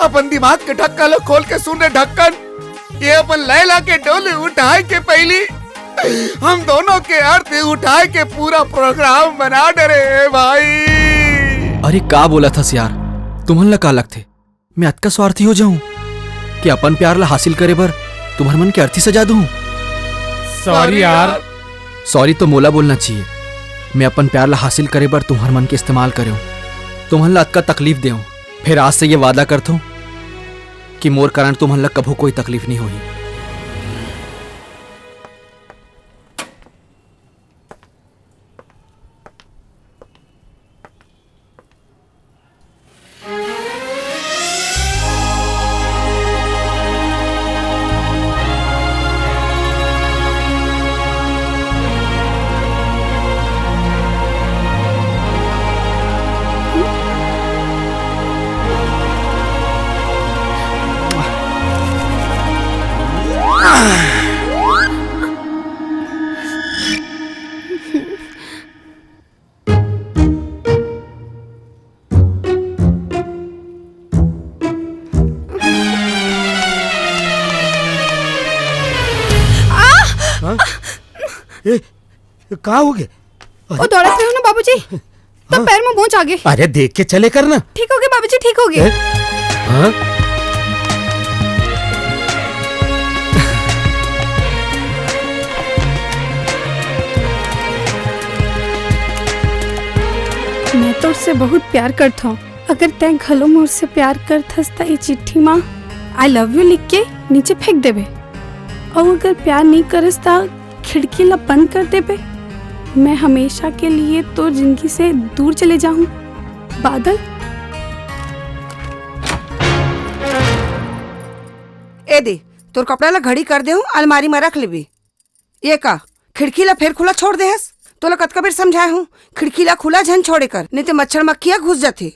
अपन दिमाग के ढक्कन खोल के सुन रहे ढक्कन। ये अपन लैला के डोले उठाए के पहली हम दोनों के अर्थ उठाए के पूरा प्रोग्राम बना डरे भाई। अरे का बोला था यार, तुम्हन ला का लग थे मैं अत का स्वार्थी हो जाऊं कि अपन प्यार ला हासिल करे बर तुम्हारे मन के अर्थी सजा दूं। सॉरी यार। सॉरी तो मोला बोलना चाहिए। मैं अपन प्यार ला हासिल करे बर तुम्हारे मन के इस्तेमाल करूं, तुम्हन ला अत का तकलीफ देऊं। फिर आज से ये वादा करता हूं कि मोर कारण तुम्हन ला कभू कोई तकलीफ नहीं होगी। कहाँ हो गए? वो दौड़ते हो ना बाबूजी, तो पैर में मोच आ गए। अरे देख के चले करना। ठीक हो गए बाबूजी, ठीक हो गए। हाँ? मैं तो उससे बहुत प्यार करता हूँ। अगर तय घलो मोर से प्यार करथस त ई चिट्ठी माँ आई लव यू लिख के नीचे फेंक देबे और अगर प्यार नहीं करस ता खिड़की ला बंद कर देबे। मैं हमेशा के लिए तो जिंदगी से दूर चले जाऊं। बादल ए दे तोर कपड़ा ला घड़ी कर दे हूँ, अलमारी में रख लेबी। ये का खिड़की ला फिर खुला छोड़ दे हस? तोला कतका बेर समझाए हूँ खिड़की ला खुला झन छोड़े कर, नहीं तो मच्छर मक्खियाँ घुस जाते।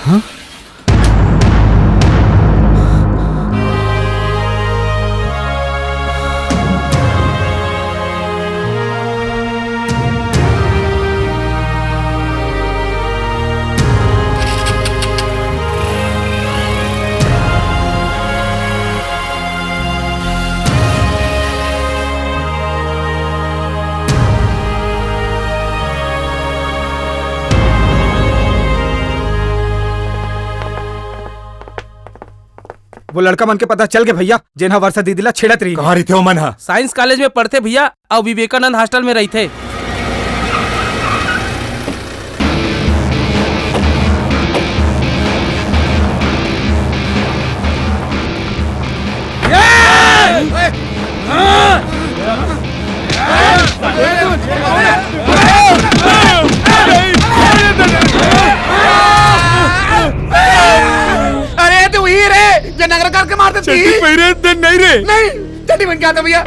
हाँ? वो लड़का मन के पता चल के भैया जेना वर्षा दीदी ला छेड़त रही। कहाँ रही थे मन? साइंस कॉलेज में पढ़ते भैया और विवेकानंद हॉस्टल में रही थे। अरे तू ही रे जो नगर करके मार देती। चड्डी पहरे नहीं रे। नहीं चड्डी बन के आता भैया।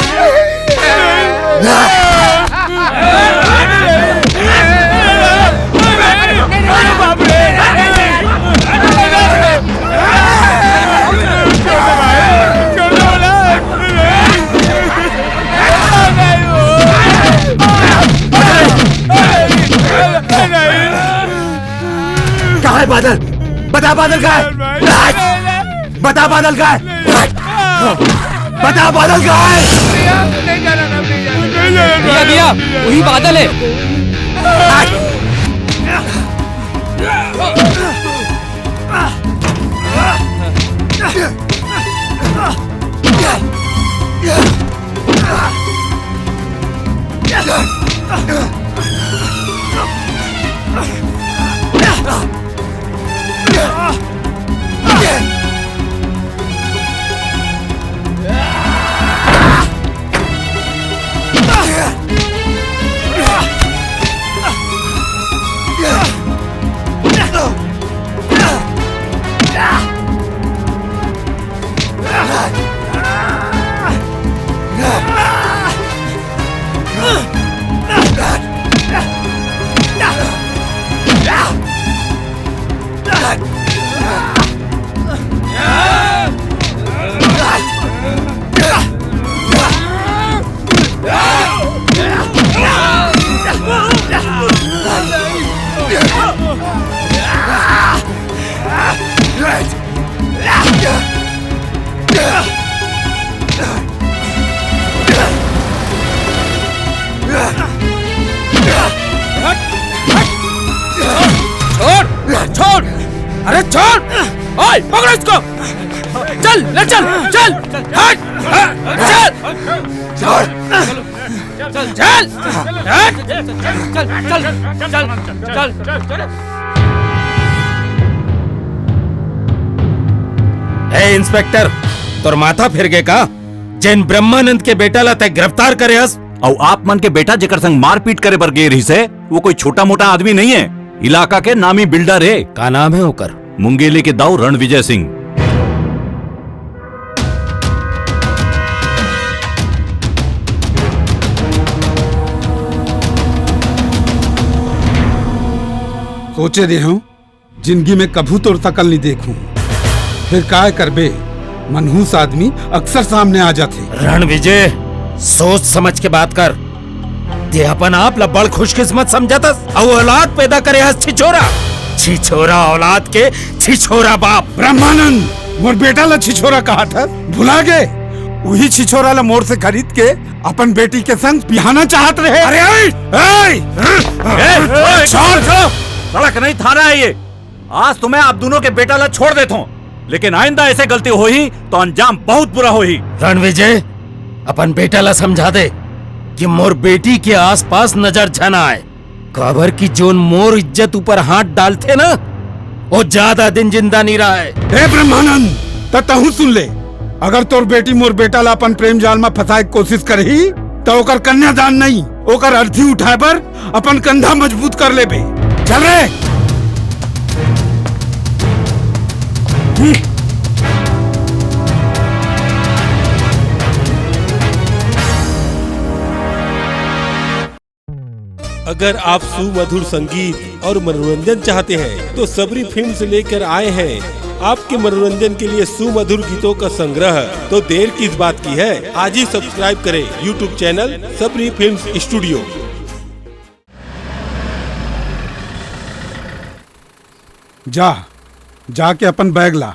कहाँ है बादल? बता बादल कहाँ है? बता बादल कहाँ है? बता बादल कहाँ है? भैया भैया वही बादल है। छोड़! अरे छोड़! ओए पकड़ो इसको! चल ले चल चल हट चल चल चल चल चल चल चल ए इंस्पेक्टर तोर माथा फिर गए का? जैन ब्रह्मानंद के बेटा ला तय गिरफ्तार करे हस और आप मन के बेटा जेकर संग मारपीट करे पर गे रही से वो कोई छोटा मोटा आदमी नहीं है, इलाका के नामी बिल्डर है। का नाम है ओकर? मुंगेली के दाऊ रणविजय सिंह। सोचे दे हूँ जिंदगी में कभू तोर शकल नहीं देखूं, फिर काय करबे मनहूस आदमी अक्सर सामने आ जाते। रणविजय सोच समझ के बात कर। ते अपन आप ला बड़ खुशकिस्मत समझतस और औलाद पैदा करे हस छिछोरा। छिछोरा औलाद के छिछोरा बाप। ब्रह्मानंद मोर बेटा ला छिछोरा कहा था, भुला गए? वही छिछोरा ला मोर से खरीद के अपन बेटी के संग बिहाना चाहत रहे। अरे सड़क नहीं थाना है ये। आज तुम्हें आप दोनों के बेटा ला छोड़ देता हूँ, लेकिन आइंदा ऐसे गलती होही तो अंजाम बहुत बुरा होही। रणविजय अपन बेटा ला समझा दे कि मोर बेटी के आसपास नजर झना आए। काबर की जोन मोर इज्जत ऊपर हाथ डालते ना वो ज्यादा दिन जिंदा नहीं रहा है। हे ब्रह्मानंद, तहु सुन ले, अगर तोर बेटी मोर बेटा ला अपन प्रेम जाल में फंसाए के कोशिश करही तो ओकर कन्यादान नहीं, ओकर अर्थी उठाए पर अपन कंधा मजबूत कर लेबे। चल रे। अगर आप सुमधुर संगीत और मनोरंजन चाहते हैं तो सबरी फिल्म्स लेकर आए हैं आपके मनोरंजन के लिए सुमधुर गीतों का संग्रह। तो देर किस बात की है, आज ही सब्सक्राइब करें यूट्यूब चैनल सबरी फिल्म्स स्टूडियो। जाके अपन बैग ला।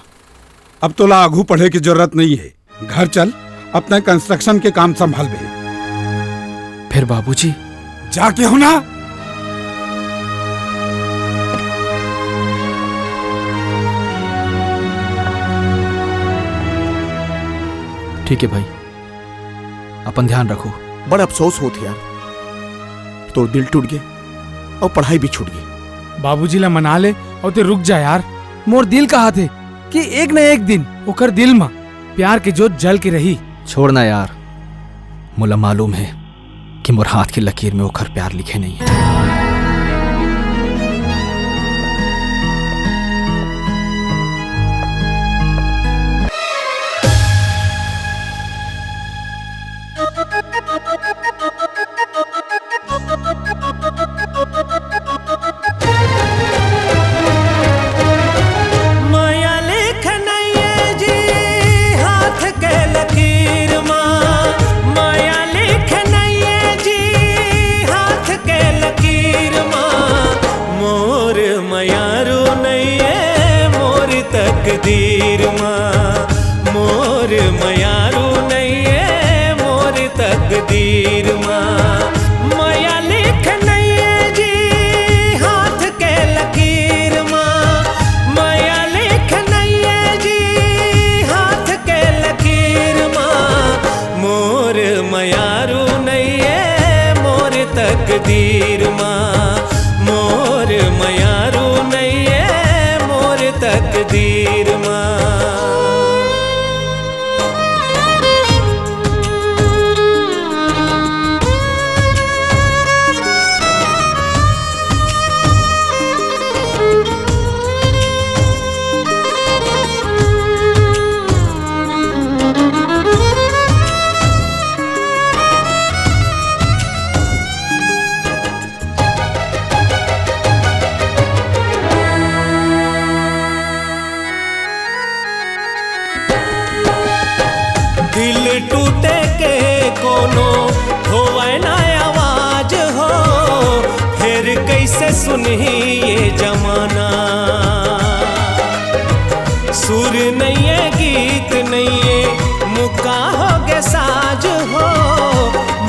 अब तो ला आगू पढ़े की जरूरत नहीं है, घर चल अपना कंस्ट्रक्शन के काम संभाल बे। फिर बाबूजी जाके हो ना। ठीक है भाई, अपन ध्यान रखो। बड़ा अफसोस होती यार, तो दिल टूट गया और पढ़ाई भी छूट गई। बाबूजी ला मना ले और ते रुक जा यार। मोर दिल कहा थे कि एक न एक दिन ओकर दिल में प्यार की जोत जल के रही। छोड़ना यार, मुला मालूम है कि मोर हाथ की लकीर में ओकर प्यार लिखे नहीं है। माया लेख नहीं जी हाथ के लकीर माँ, माया लेख नहीं जी हाथ के लकीर माँ। मोर मयारू नहीं है मोर तकदीर माँ, मोर मयारू नहीं है मोर तकदीर माँ। माया लेख नहीं है जी हाथ के लकीर माँ, माया लेख नहीं है जी हाथ के लकीर माँ। मोर मयारू नहीं है मोर तकदीर माँ, मोर मयारू नहीं है मोर तकदीर माँ। दिल टूटे के कोनो होवे ना आवाज हो, फिर कैसे सुनही ये जमाना। सुर नहीं है गीत नहीं है मुक्का हो गे साज हो,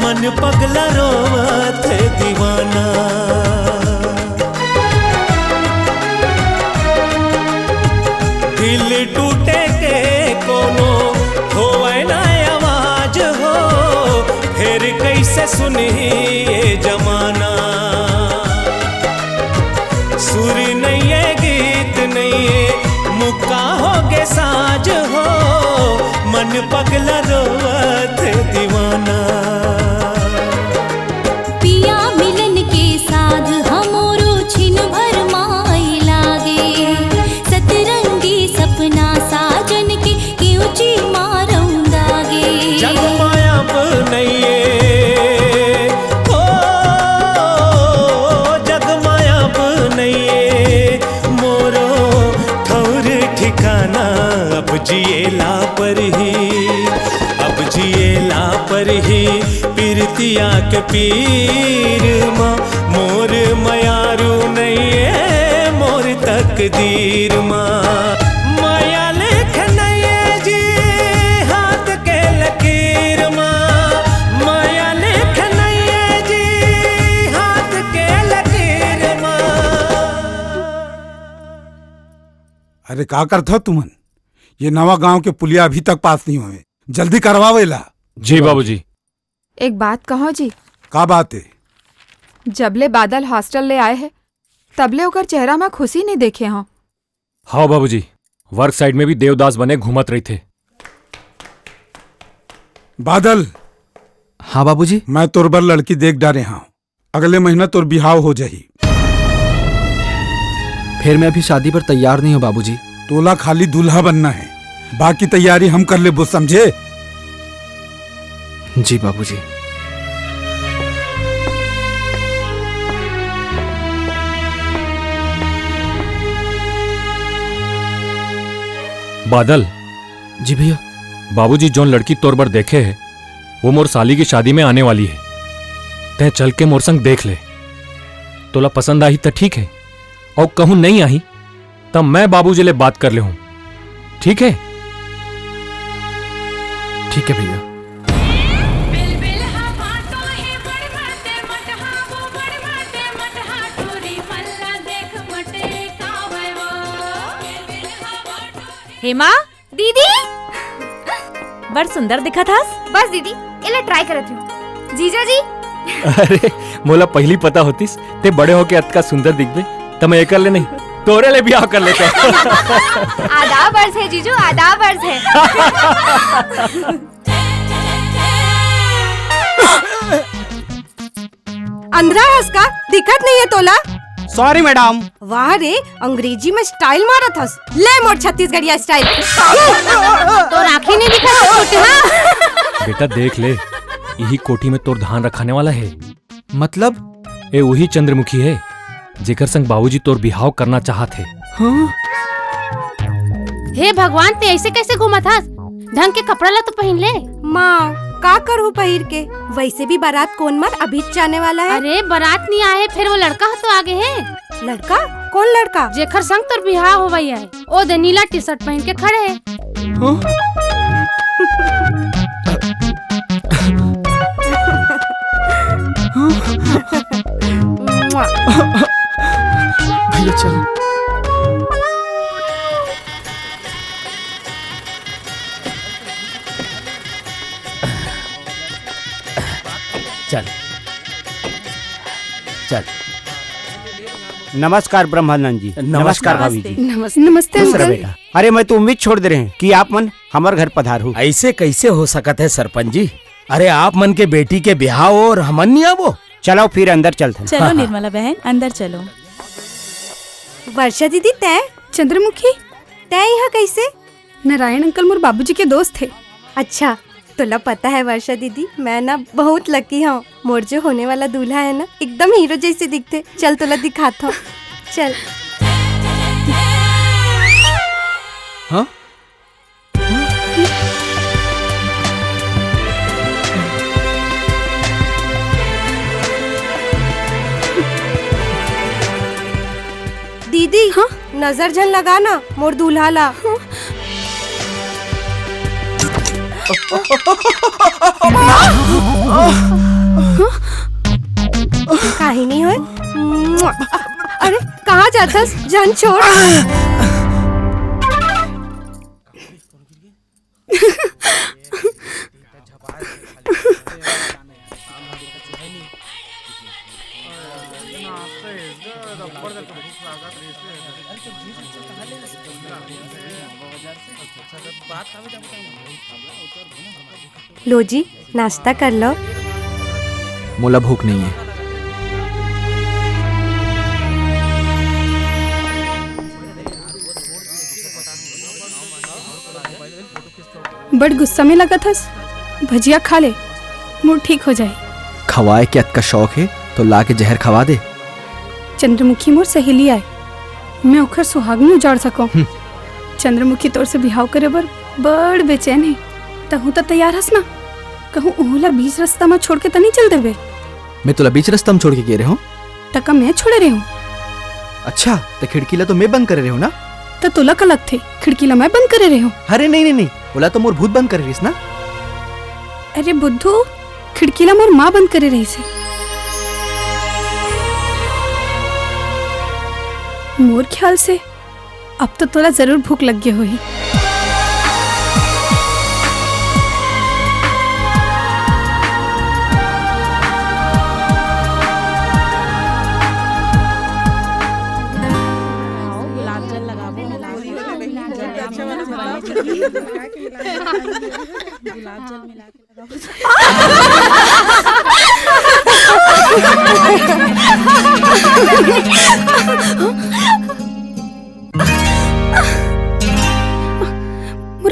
मन पगला रोवत दीवाना। दिल टूटे के कोनो होवे ना आवाज हो, फिर कैसे सुनी ये जमाना। सुर नहीं है गीत नहीं है मुक्का हो गे साज हो, मन पगला रोवत दीवाना। पिया मिलन के साथ हमोरो छिन भर माई लागे, सतरंगी सपना साजन के क्यों ची मारूंगागे। जग माया नहीं है ओ, जग माया नहीं है मोरो ठौर ठिकाना। अब जिएला पर ही, अब जिएला पर ही पीरतिया के पीर माँ। मोर मयारू नहीं है मोर तकदीर माँ। माया लेख नहीं है जी हाथ के लकीर माँ, माया लेख नहीं है जी हाथ के लकीर माँ। अरे का करता तुमन? ये नवा गांव के पुलिया अभी तक पास नहीं हुए, जल्दी करवावेला। जी बाबूजी। एक बात कहो जी। का बात है? जबले बादल हॉस्टल ले आए हैं तबले ओकर चेहरा में खुशी नहीं देखे हाँ। हाँ बाबूजी, वर्क साइड में भी देवदास बने घूमत रही थे। बादल। हाँ बाबूजी। मैं तोर बर लड़की देख डारे हाँ, अगले महीना तोर बिहाव हो जाही। फिर मैं अभी शादी पर तैयार नहीं हूँ बाबूजी। तोला खाली दूल्हा बनना है, बाकी तैयारी हम कर ले, वो समझे? जी बाबूजी। बादल। जी भैया। बाबूजी जोन लड़की तोर बर देखे है वो मोर साली की शादी में आने वाली है। तय चल के मोर संग देख ले, तोला पसंद आई तो ठीक है, और कहूं नहीं आई तब मैं बाबूजी ले बात कर ले हूं। ठीक है? ठीक है भैया। हेमा दीदी बड़ सुंदर दिखा था। बस दीदी इला ट्राई करत हूँ। जीजा जी अरे मोला पहली पता होतीस ते बड़े होके अतका सुंदर दिखबे त मैं कर ले नहीं, तोरे ले ब्याह कर लेते। आदाब अर्ज है जीजू, आदाब अर्ज है। अंधरा है इसका, दिक्कत नहीं है तोला? Sorry madam. वाह रे, अंग्रेजी में स्टाइल मारा था। ले मोर छत्तीसगढ़िया स्टाइल। तो आँखें नहीं दिखा। बेटा देख ले, यही कोठी में तोर धान रखाने वाला है। मतलब? ए वही चंद्रमुखी है जेकर संग बाबूजी तोर बिहाव करना चाहत है। हाँ? हे भगवान, ते ऐसे कैसे घूमा था? ढंग के कपड़ा ला तो पहन ले। माँ का करूँ पहिर के? वैसे भी बारात कौन मर अभी जाने वाला है। अरे बारात नहीं आए, फिर वो लड़का तो आगे है। लड़का? कौन लड़का? जेकर संग तोर बिहाव हो गई है। ओ दे नीला टी शर्ट पहन के खड़े है। भैया चल। चल चल। नमस्कार ब्रह्मानंद जी। नमस्कार भाभी जी। नमस्ते अंकल। बेटा, अरे मैं तो उम्मीद छोड़ दे रहे हैं कि आप मन हमारे घर पधार हो। ऐसे कैसे हो सकत है सरपंच जी? अरे आप मन के बेटी के ब्याह और हमन नहीं आवो। चलो फिर अंदर चलते। चलो निर्मला बहन अंदर चलो। वर्षा दीदी तय? चंद्रमुखी तय यहाँ कैसे? नारायण अंकल मोर बाबूजी के दोस्त थे। अच्छा, तोला पता है वर्षा दीदी, मैं ना बहुत लकी हूँ। मोर जो होने वाला दूल्हा है ना एकदम हीरो जैसे दिखते। चल तोला दिखाता हूँ, चल। हाँ? दीदी हाँ? नजर झन लगाना मोर दूल्हा ला। हाँ? काहे नहीं होए? अरे कहाँ जाथस? जान छोड़। लो जी, नाश्ता कर लो। मोला भूख नहीं है। बड़ गुस्सा में लगा था। भजिया खा ले, मूड ठीक हो जाए। खवाए के अत का शौक है तो ला के जहर खवा दे। चंद्रमुखी मोर सहेली आए, मैं ओखर सुहाग नहीं उजाड़ सकूं। चंद्रमुखी तोर से बिहाव करे बर बड़ बेचैन है। तहु तो तैयार हस ना? कहूँ ओहला बीच रास्ता में छोड़ के तो नहीं चल देबे? मैं तुला बीच रास्ता में छोड़ के गए रहे हूँ? तका मैं छोड़े रहे हूँ। अच्छा, तो खिड़की ला तो मैं बंद करे रहे हूँ ना? तो तुला का लग थे खिड़की ला मैं बंद करे रहे हूँ? अरे नहीं नहीं, बोला तो मोर भूत बंद करे रहीस ना? अरे बुद्धू, खिड़की ला मोर माँ बंद करे रही से। मोर ख्याल से अब तो तोला जरूर भूख लग गई होगी। मेरा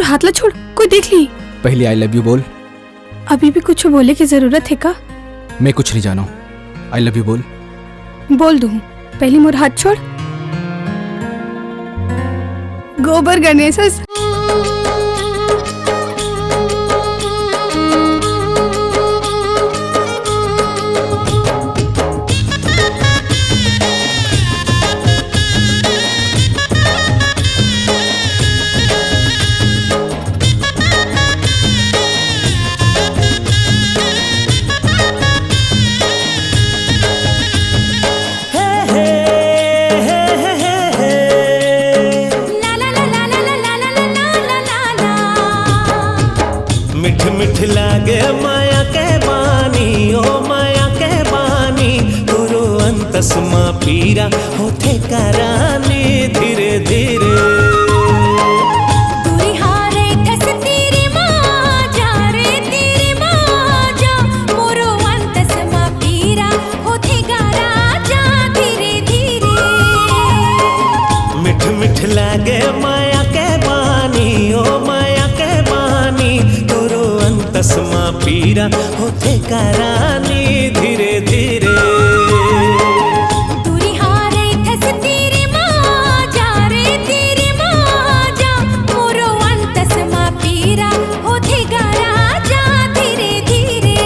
हाथ ला छोड़, कोई देख ली। पहले आई लव यू बोल। अभी भी कुछ बोले की जरूरत है का? मैं कुछ नहीं जानो। आई लव यू बोल। बोल दूं, पहले मोर हाथ छोड़। गोबर गणेश मिठ लागे माया के बानी, ओ माया के बानी, गुरु अंतस्मा पीरा होते करानी धीरे धीरे। दूरी हारे ठस तेरी माँ जा रे तेरी माँ जा, मोरो अंतस्मा पीरा होते गारा जा धीरे धीरे। मिठ मिठ लागे माया के बानी, ओ माया के बानी, गुरु अंतस्मा पीरा होते करानी धीरे धीरे। दूरी हारे ठस तेरी माँ जा रे तेरी माँ जा, मोरो अंतस्मा पीरा होते गारा जा धीरे धीरे।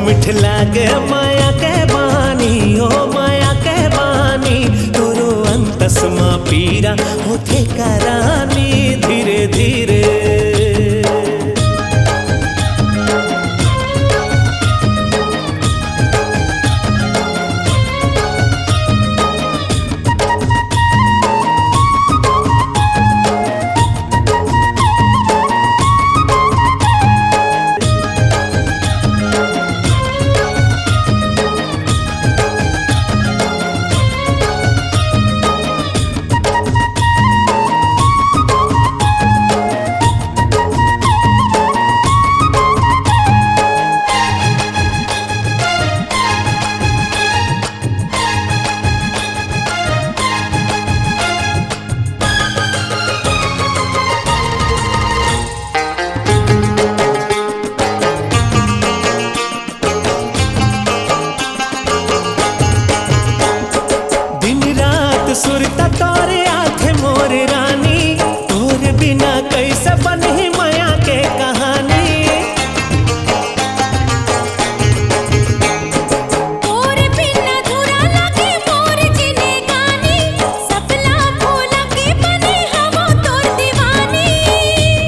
मिठ लागे माया के बानी, ओ माया के बानी, गुरु अंतस्मा पीरा होते करानी धीरे धीरे। सुरता तोरे आखे मोर रानी, तोरे बिना कैसे बनी माया के कहानी। तोरे बिना धुरा लगे मोर जिंदगानी, सपना फूल के बने हवो तोर दीवानी।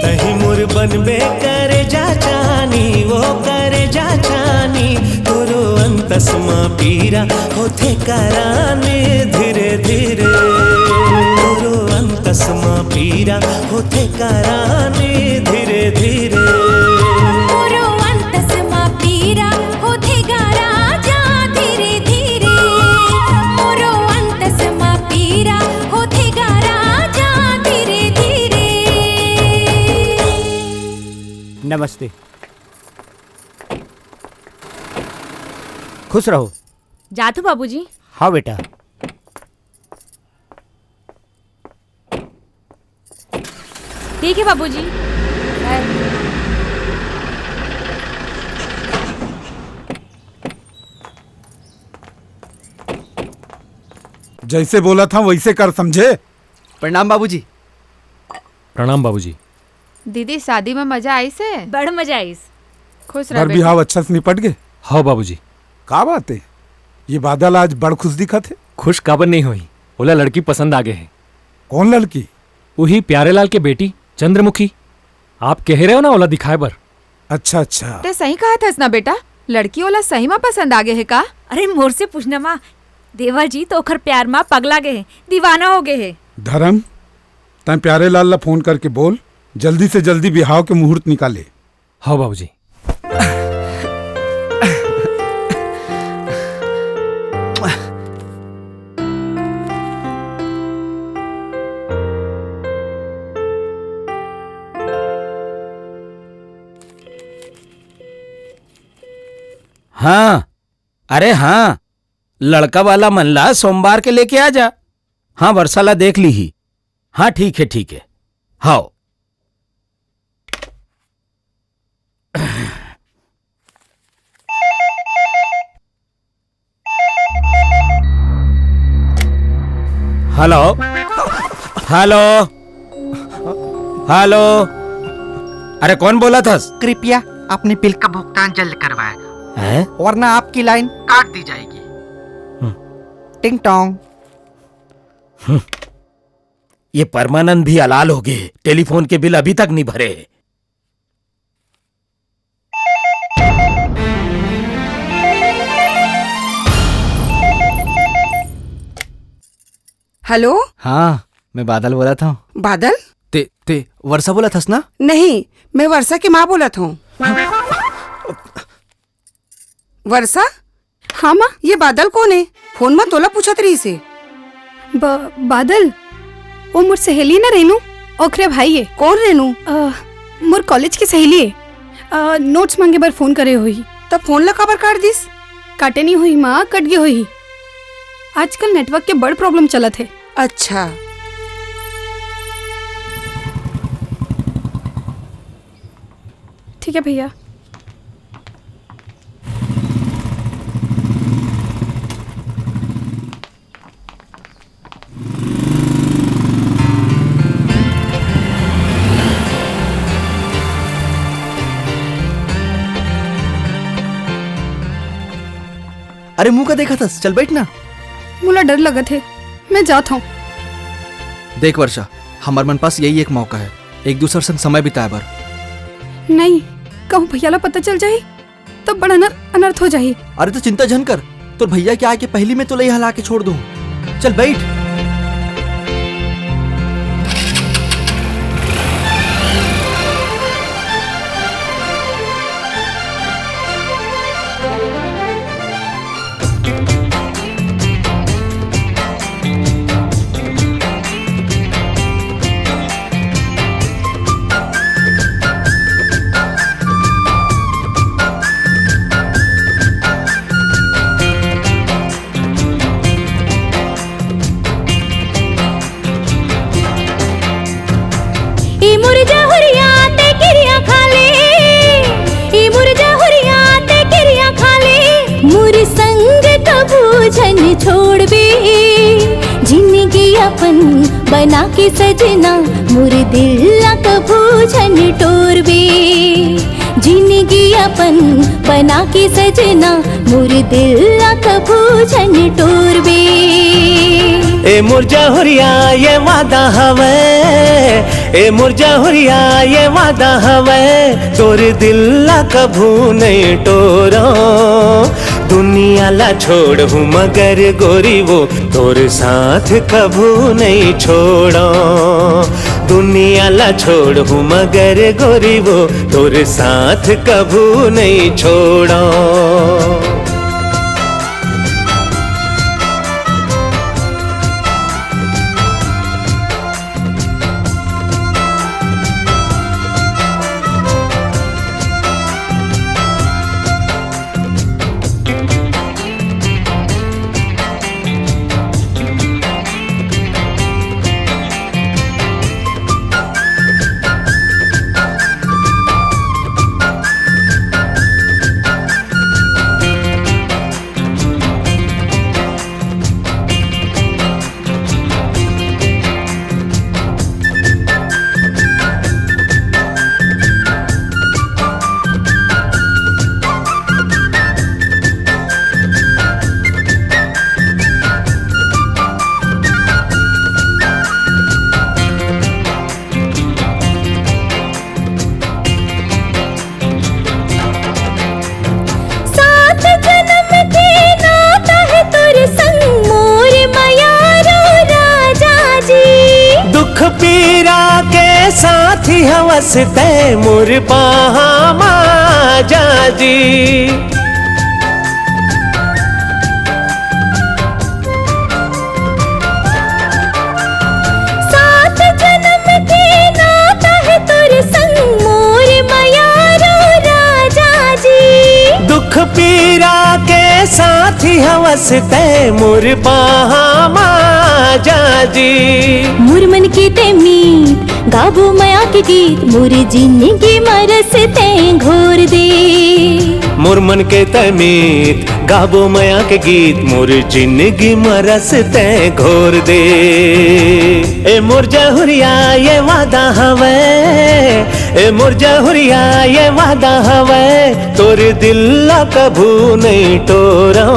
तही मोर बनबे करे जा जानी, वो करे जा जानी, गुरु अंतस्मा पीरा होते कराने धीरे धीरे तोरो अंतस मां पीरा होते कराने धीरे धीरे मोरो अंतस मां पीरा होते गारा जा धीरे धीरे मोरो अंतस मां पीरा होते गारा जा धीरे धीरे। नमस्ते। खुश रहो। जातू बाबूजी। हाँ बेटा। ठीक है बाबूजी। जैसे बोला था वैसे कर, समझे? प्रणाम बाबूजी। प्रणाम बाबूजी। दीदी शादी में मजा आई से? बड़ मजा आई। खुश घर रह भी हाव अच्छा से निपट गए? हाँ बाबूजी। का बात है, ये बादल आज बड़ खुश दिखा थे। खुश काबर नहीं हुई, ओला लड़की पसंद आ गए है। कौन लड़की? वही प्यारेलाल के बेटी चंद्रमुखी। आप कह रहे हो ना ओला दिखाए बर। अच्छा अच्छा। ते सही कहा था ना बेटा, लड़की वाला सही में पसंद आ गए है का? अरे मोर से पूछना माँ, देवर जी तो ओखर प्यार माँ पगला गए है, दीवाना हो गए है। धर्म, तय प्यारे लाल ला फोन करके बोल जल्दी से जल्दी बिहाव के मुहूर्त निकाले। हाँ बाबूजी। हाँ, अरे हाँ, लड़का वाला मनला सोमवार के लेके आ जा। हाँ, वर्षाला देख ली ही। हाँ ठीक है ठीक है। हाँ हेलो हेलो हेलो। अरे कौन बोला था? कृपया अपने बिल का भुगतान जल्द करवाएं, हैं? वरना आपकी लाइन काट दी जाएगी। टिंग टोंग। ये परमानंद भी हलाल हो गए, टेलीफोन के बिल अभी तक नहीं भरे। हेलो। हाँ, मैं बादल बोला था। बादल? ते वर्षा बोला थस ना? नहीं, मैं वर्षा की माँ बोला था। वर्षा? हाँ माँ। ये बादल कौन है? फोन में तोला पूछा तरी से। बादल वो मोर सहेली ना रेनू, ओखरे भाई है। कौन रेनू? मोर कॉलेज की सहेली है। नोट्स मांगे बार फोन करे हुई। तब फोन ला कबर काट दिस? काटे नहीं हुई माँ, कट गई हुई। आजकल नेटवर्क के बड़ प्रॉब्लम चलत है। अच्छा। ठीक है भैया। अरे मुंह का देखा था, चल बैठ ना। मुला डर लगत है, मैं जाता हूँ। देख वर्षा, हमारे मन पास यही एक मौका है, एक दूसरे संग समय बिताए बर। नहीं, कहूँ भैया ला पता चल जाये तब बड़ा अनर्थ हो जाये। अरे तो चिंता जन कर, तो भैया क्या आके पहली में तो लई हला के छोड़ दूं। चल बैठ। छोड़ बे जिंदगी अपन बना के सजना मुर दिल कभू झन टोर बे जिंदगी अपन बना के सजना मुर दिल कभू झन टोर बे। ए मुरझा हुरिया ये वादा हवे, ए मुरझा हुरिया ये वादा हवे, तोर दिल कभू नहीं टोरो, दुनिया ला छोड़ हूँ मगर गोरी वो तोर साथ कभू नहीं छोड़ो। दुनिया ला छोड़ हूँ मगर गोरी वो तोर साथ कभू नहीं छोड़ो। साथी हवस तय मोर पामा जाजी। सात जन्म के नाता है तोर संग मोर मयारो राजा जी। दुख पीरा के साथी हवस तय मोर पामा जाजी। मोर मन के ते मीत गाबो माया के गीत मोर जिंदगी मरस ते घोर दे। मोर मन के तमीत गाबो माया के गीत मोर जिंदगी मरस ते घोर दे। ए मोर जहुरिया ये वादा हवे, ए मोर जहुरिया ये वादा हवे तोर दिल ला कभू नहीं तोड़ो।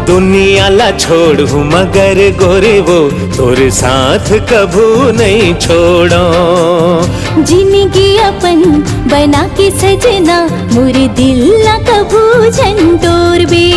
दुनिया ला छोड़ हूँ मगर गोरे वो तोर साथ कभू नहीं छोड़ो। जिंदगी अपन बना के सजना मोर दिल ला कभू झंडोर बे।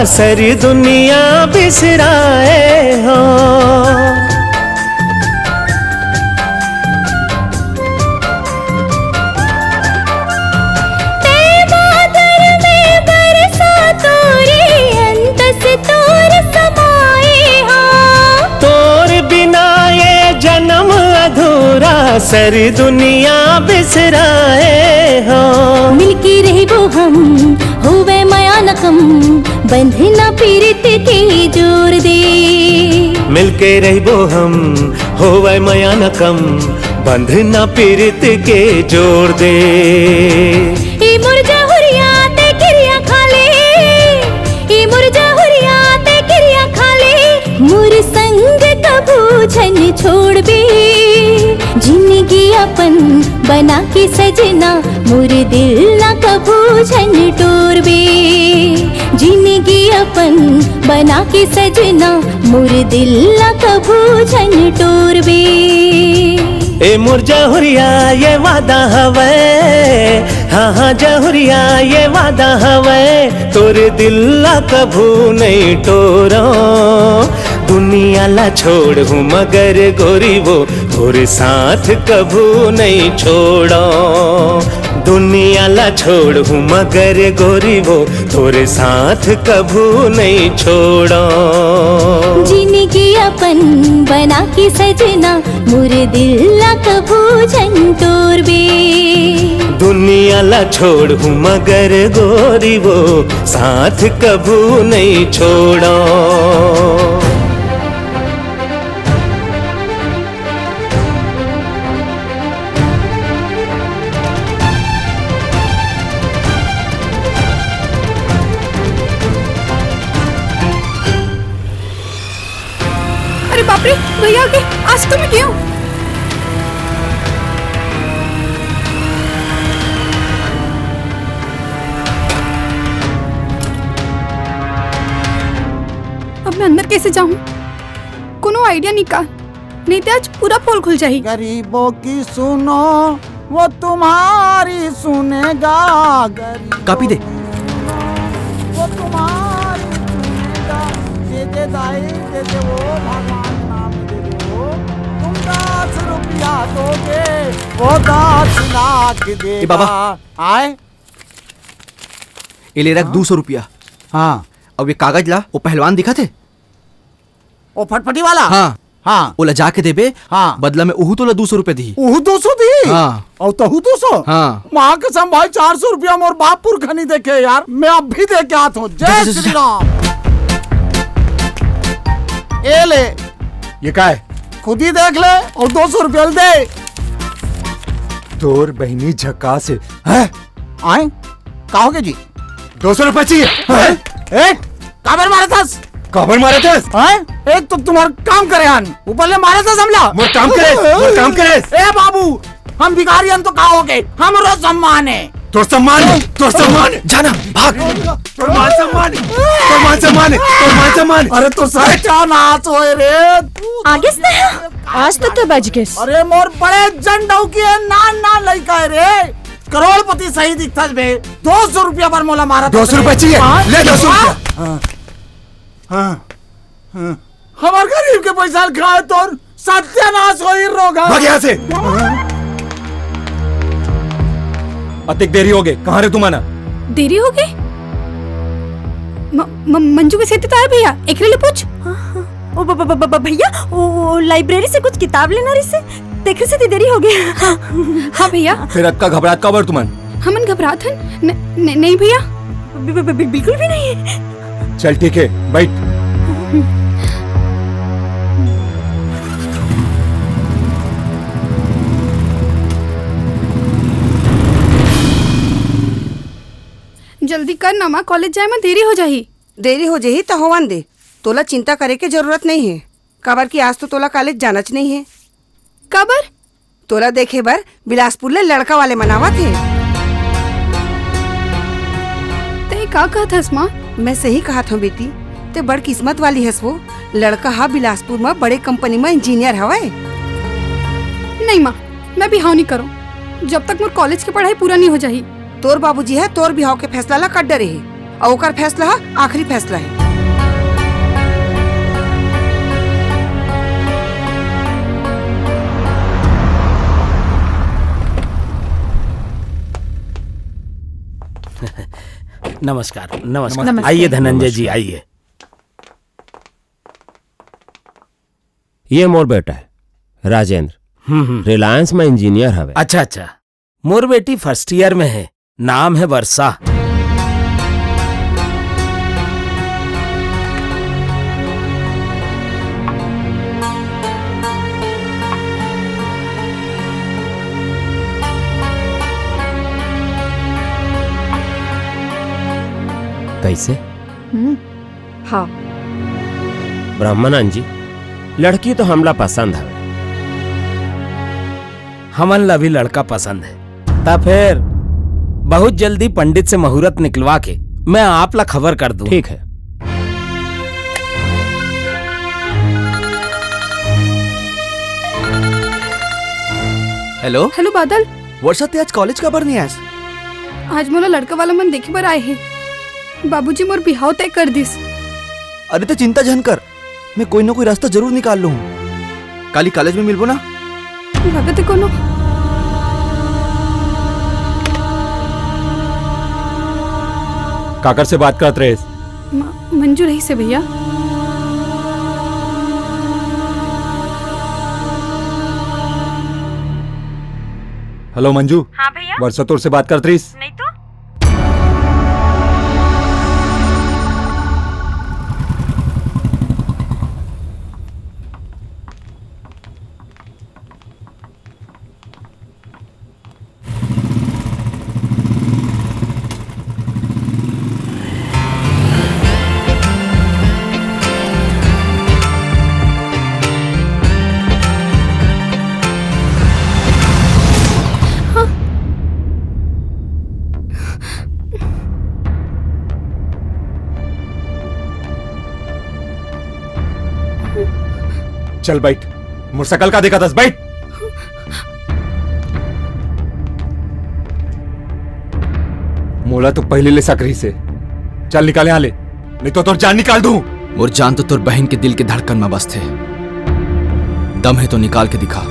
सारी दुनिया बिसराए हो। तोर बिना ये जन्म अधूरा सारी दुनिया बिसराए हो। मिलके रहो हम होवे माया नकम बंधना पीरित के जोर दे। मिलके रहो हम होवे माया नकम बंधना पीरित के जोर दे। ई मुरझा हुरिया ते किरिया खाले, ई मुरझा हुरिया ते किरिया खाले मोर संग कभू छन छोड़ बे। जिंदगी अपन बना के सजना मोर दिल ना कभू छन टोर बे। जिंदगी अपन बना के सजना मोर दिल ना कभू छन टोर बे। ए मोर जहुरिया ये वादा हवे, हाँ हाँ जहुरिया ये वादा हवे, तोरे दिल ला कभू नहीं टोरो। दुनिया ला छोड़ हूँ मगर गोरी वो तोरे साथ कभू नहीं छोड़ो। दुनिया ला छोड़ हूँ मगर गोरी वो तोरे साथ कभू नहीं छोड़ो। जीने की अपन बना के सजना मोरे दिल ला कभू झंटोर बे। दुनिया ला छोड़ हूँ मगर गोरी वो साथ कभू नहीं छोड़ो। अरे बाप रे, भैया आगे, आज तो मैं क्यों? अब मैं अंदर कैसे जाऊं? कोनो आइडिया निकाल, नहीं तो आज पूरा पोल खुल जाएगी। गरीबों की सुनो वो तुम्हारी सुनेगा, कापी दे। वो तुम्हारी सुनेगा, दे दे दाई दे दे वो भगवान नाम दे दे वो, तुम 10 रुपया दोगे वो 10 लाख देगा। ए बाबा। आए ये ले रख 200 रुपया। हाँ। अब ये कागज ला, वो पहलवान दिखा थे? वो फटफटी वाला? हाँ हाँ। वो लजा के देबे। हाँ। बदला में उहू तो ला 200 रुपया दी। उहू 200 दी? हाँ। और तहू 200? हाँ। माँ कसम भाई 400 रुपया मोर बापुर खनी देखे यार, मैं अब भी दे के आता हूँ। जय श्री राम। ये ले, ये क्या है? खुद ही देख ले और 200 रुपया दे। तोर बहनी झक्का से है? आए कहोगे जी? 200 रुपए चाहिए। एक काबर मारे थस? काबर मारे थस? एक तो तुम्हारा काम करे हन, ऊपर ले मारे थस हमला। मोर काम करे। ए बाबू, हम भिखारी हन तो कहोगे, हमरो सम्मान है। तोर सम्मान जाना भाग। तोर मान सम्मान। अरे तो सच्चा नाच होए रे। आगे से आज तो बच गए। अरे मोर बड़े जंडऊ की ना लड़का है रे, करोड़पति सही दिखता बे। 200 रुपया पर मोला मारा। 200 रुपए चाहिए, ले 200 रुपया। हमार गरीब के पैसा खाए तो सत्यानाश हो ही रोगा। भाग यहाँ से। अतिक देरी हो गई, कहाँ रे तुम आना? देरी हो गई? मंजू के सेती तो आए भैया, एक ले पूछ। ओ भैया, ओ लाइब्रेरी से कुछ किताब लेना रही से देखे से देरी हो गई। हाँ भैया। फिर अक्का घबरात का बर तुमन? हमन घबरात हन? नहीं भैया, बिल्कुल भी नहीं है। चल ठीक है, बैठ। जल्दी कर ना माँ, कॉलेज जाए में देरी हो जाही। देरी हो जाही तो होवन दे, तोला चिंता करे के जरूरत नहीं है। काबर की आज तो तोला कॉलेज जाना च नहीं है। काबर? तोला देखे बर बिलासपुर ले लड़का वाले मनावा थे। ते का कहत हस माँ? मैं सही कहा था बेटी, ते बड़ किस्मत वाली हस। वो लड़का हा बिलासपुर में बड़े कंपनी में इंजीनियर हवाए। नहीं माँ, मैं बिहाव नहीं करूँ जब तक मोर कॉलेज की पढ़ाई पूरा नहीं हो जाही। तोर बाबूजी है तोर बिहाव के फैसला ला कट डरे है और ओकर फैसला है आखिरी फैसला है। नमस्कार। नमस्कार। आइए धनंजय जी, आइए। ये मोर बेटा है राजेंद्र, रिलायंस में इंजीनियर हवे। अच्छा, मोर बेटी फर्स्ट ईयर में है, नाम है वर्षा। कैसे? हाँ। ब्रह्मानंद जी, लड़की तो हमला पसंद है। हमन ला भी लड़का पसंद है। ता फिर बहुत जल्दी पंडित से मुहूर्त निकलवा के मैं आप ला खबर कर दूं। ठीक है। हेलो हेलो बादल, वर्षा ते आज कॉलेज का नहीं आयस? आज मोला लड़का वाला मन देखे बर आए हैं। बाबूजी मोर बिहाव तय कर दिस। अरे तो चिंता जन कर, मैं कोई ना कोई रास्ता जरूर निकाल लूँ। काली कॉलेज में मिलबो ना? लगत है कोनो काकर से बात करत रहे? मंजू रही से भैया। हेलो मंजू। हाँ भैया। वर्षा तोर से बात करत रहीस? नहीं तो चल बैठ, मोटरसाइकिल का देखा दस, बैठ। मोला तो पहले ले सकरी से। चल निकाले यहाँ ले, नहीं तो तोर जान निकाल दूं। और जान तो तोर बहन के दिल के धड़कन में बस थे। दम है तो निकाल के दिखा।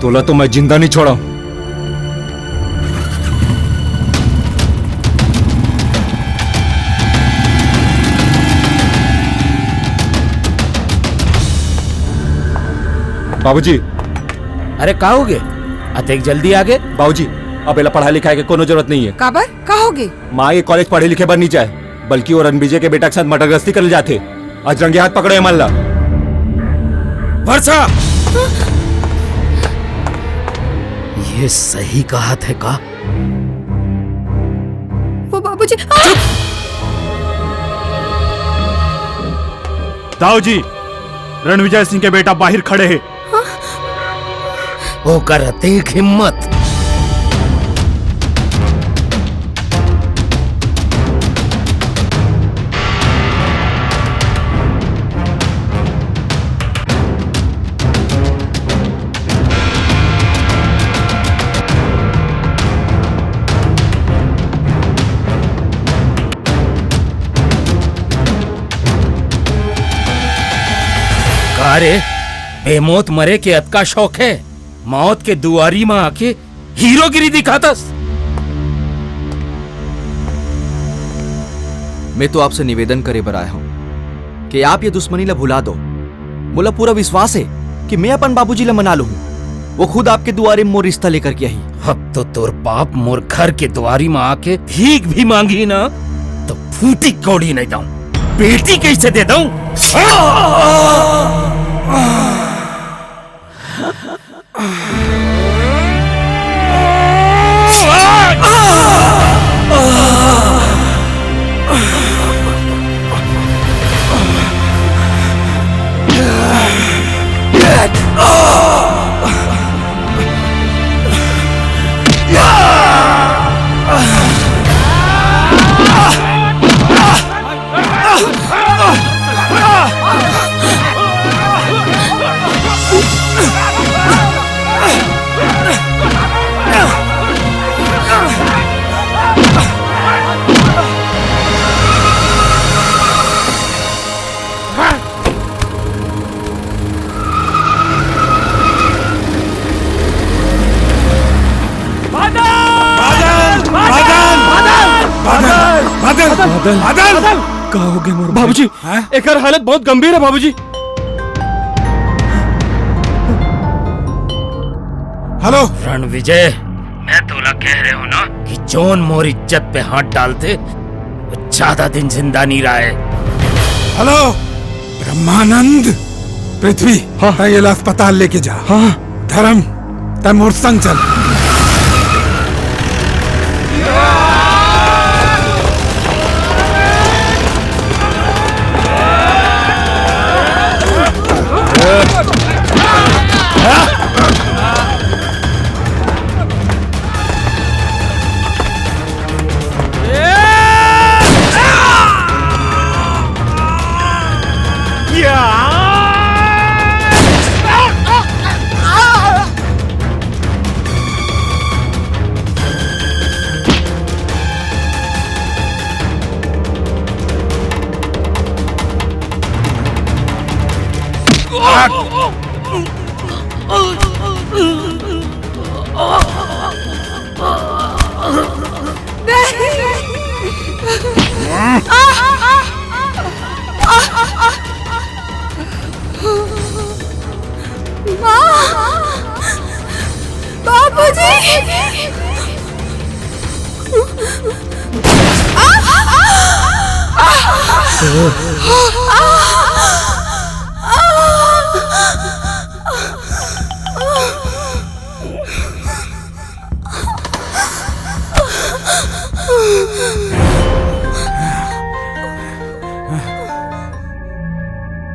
तोला तो मैं जिंदा नहीं छोड़ा। बाबूजी। अरे का हो गए? अतेक जल्दी आ गए? बाबूजी अब एला पढ़ाई लिखाई के कोनो जरूरत नहीं है। काबर का होगे? माँ ये कॉलेज पढ़े लिखे बर नहीं जाए, बल्कि वो रणविजय के बेटा के साथ मटरगश्ती कर जाते। आज रंगे हाथ पकड़े मल्ला। वर्षा, ये सही कहा थे का? वो बाबूजी। दाऊ जी, रणविजय सिंह के बेटा बाहर खड़े हैं। वो करते हिम्मत। अरे बेमौत मरे के अत का शौक है, मौत के दुआरी में आके हीरोगिरी दिखातस। मैं तो आपसे निवेदन करे बर आया हूँ कि आप ये दुश्मनी ला भुला दो। मुला पूरा विश्वास है कि मैं अपन बाबूजी ला मना लूँ। वो खुद आपके दुआरे में मोर रिश्ता लेकर के आई। अब तो तोर बाप मोर घर के दुआरी में आके भीख भी मांगी ना तो फूटी कौड़ी नहीं दूं, बेटी कैसे दे दूं? बादल कहा हो गए मोर बाबूजी? एकर हालत बहुत गंभीर है बाबूजी। हेलो रणविजय, मैं तोला कह रहे हो ना कि जोन मोर इज्जत पे हाथ डालते वो ज्यादा दिन जिंदा नहीं रहे। हेलो ब्रह्मानंद, पृथ्वी ये अस्पताल लेके जा। धर्म तय मोर संग चल। बाबूजी।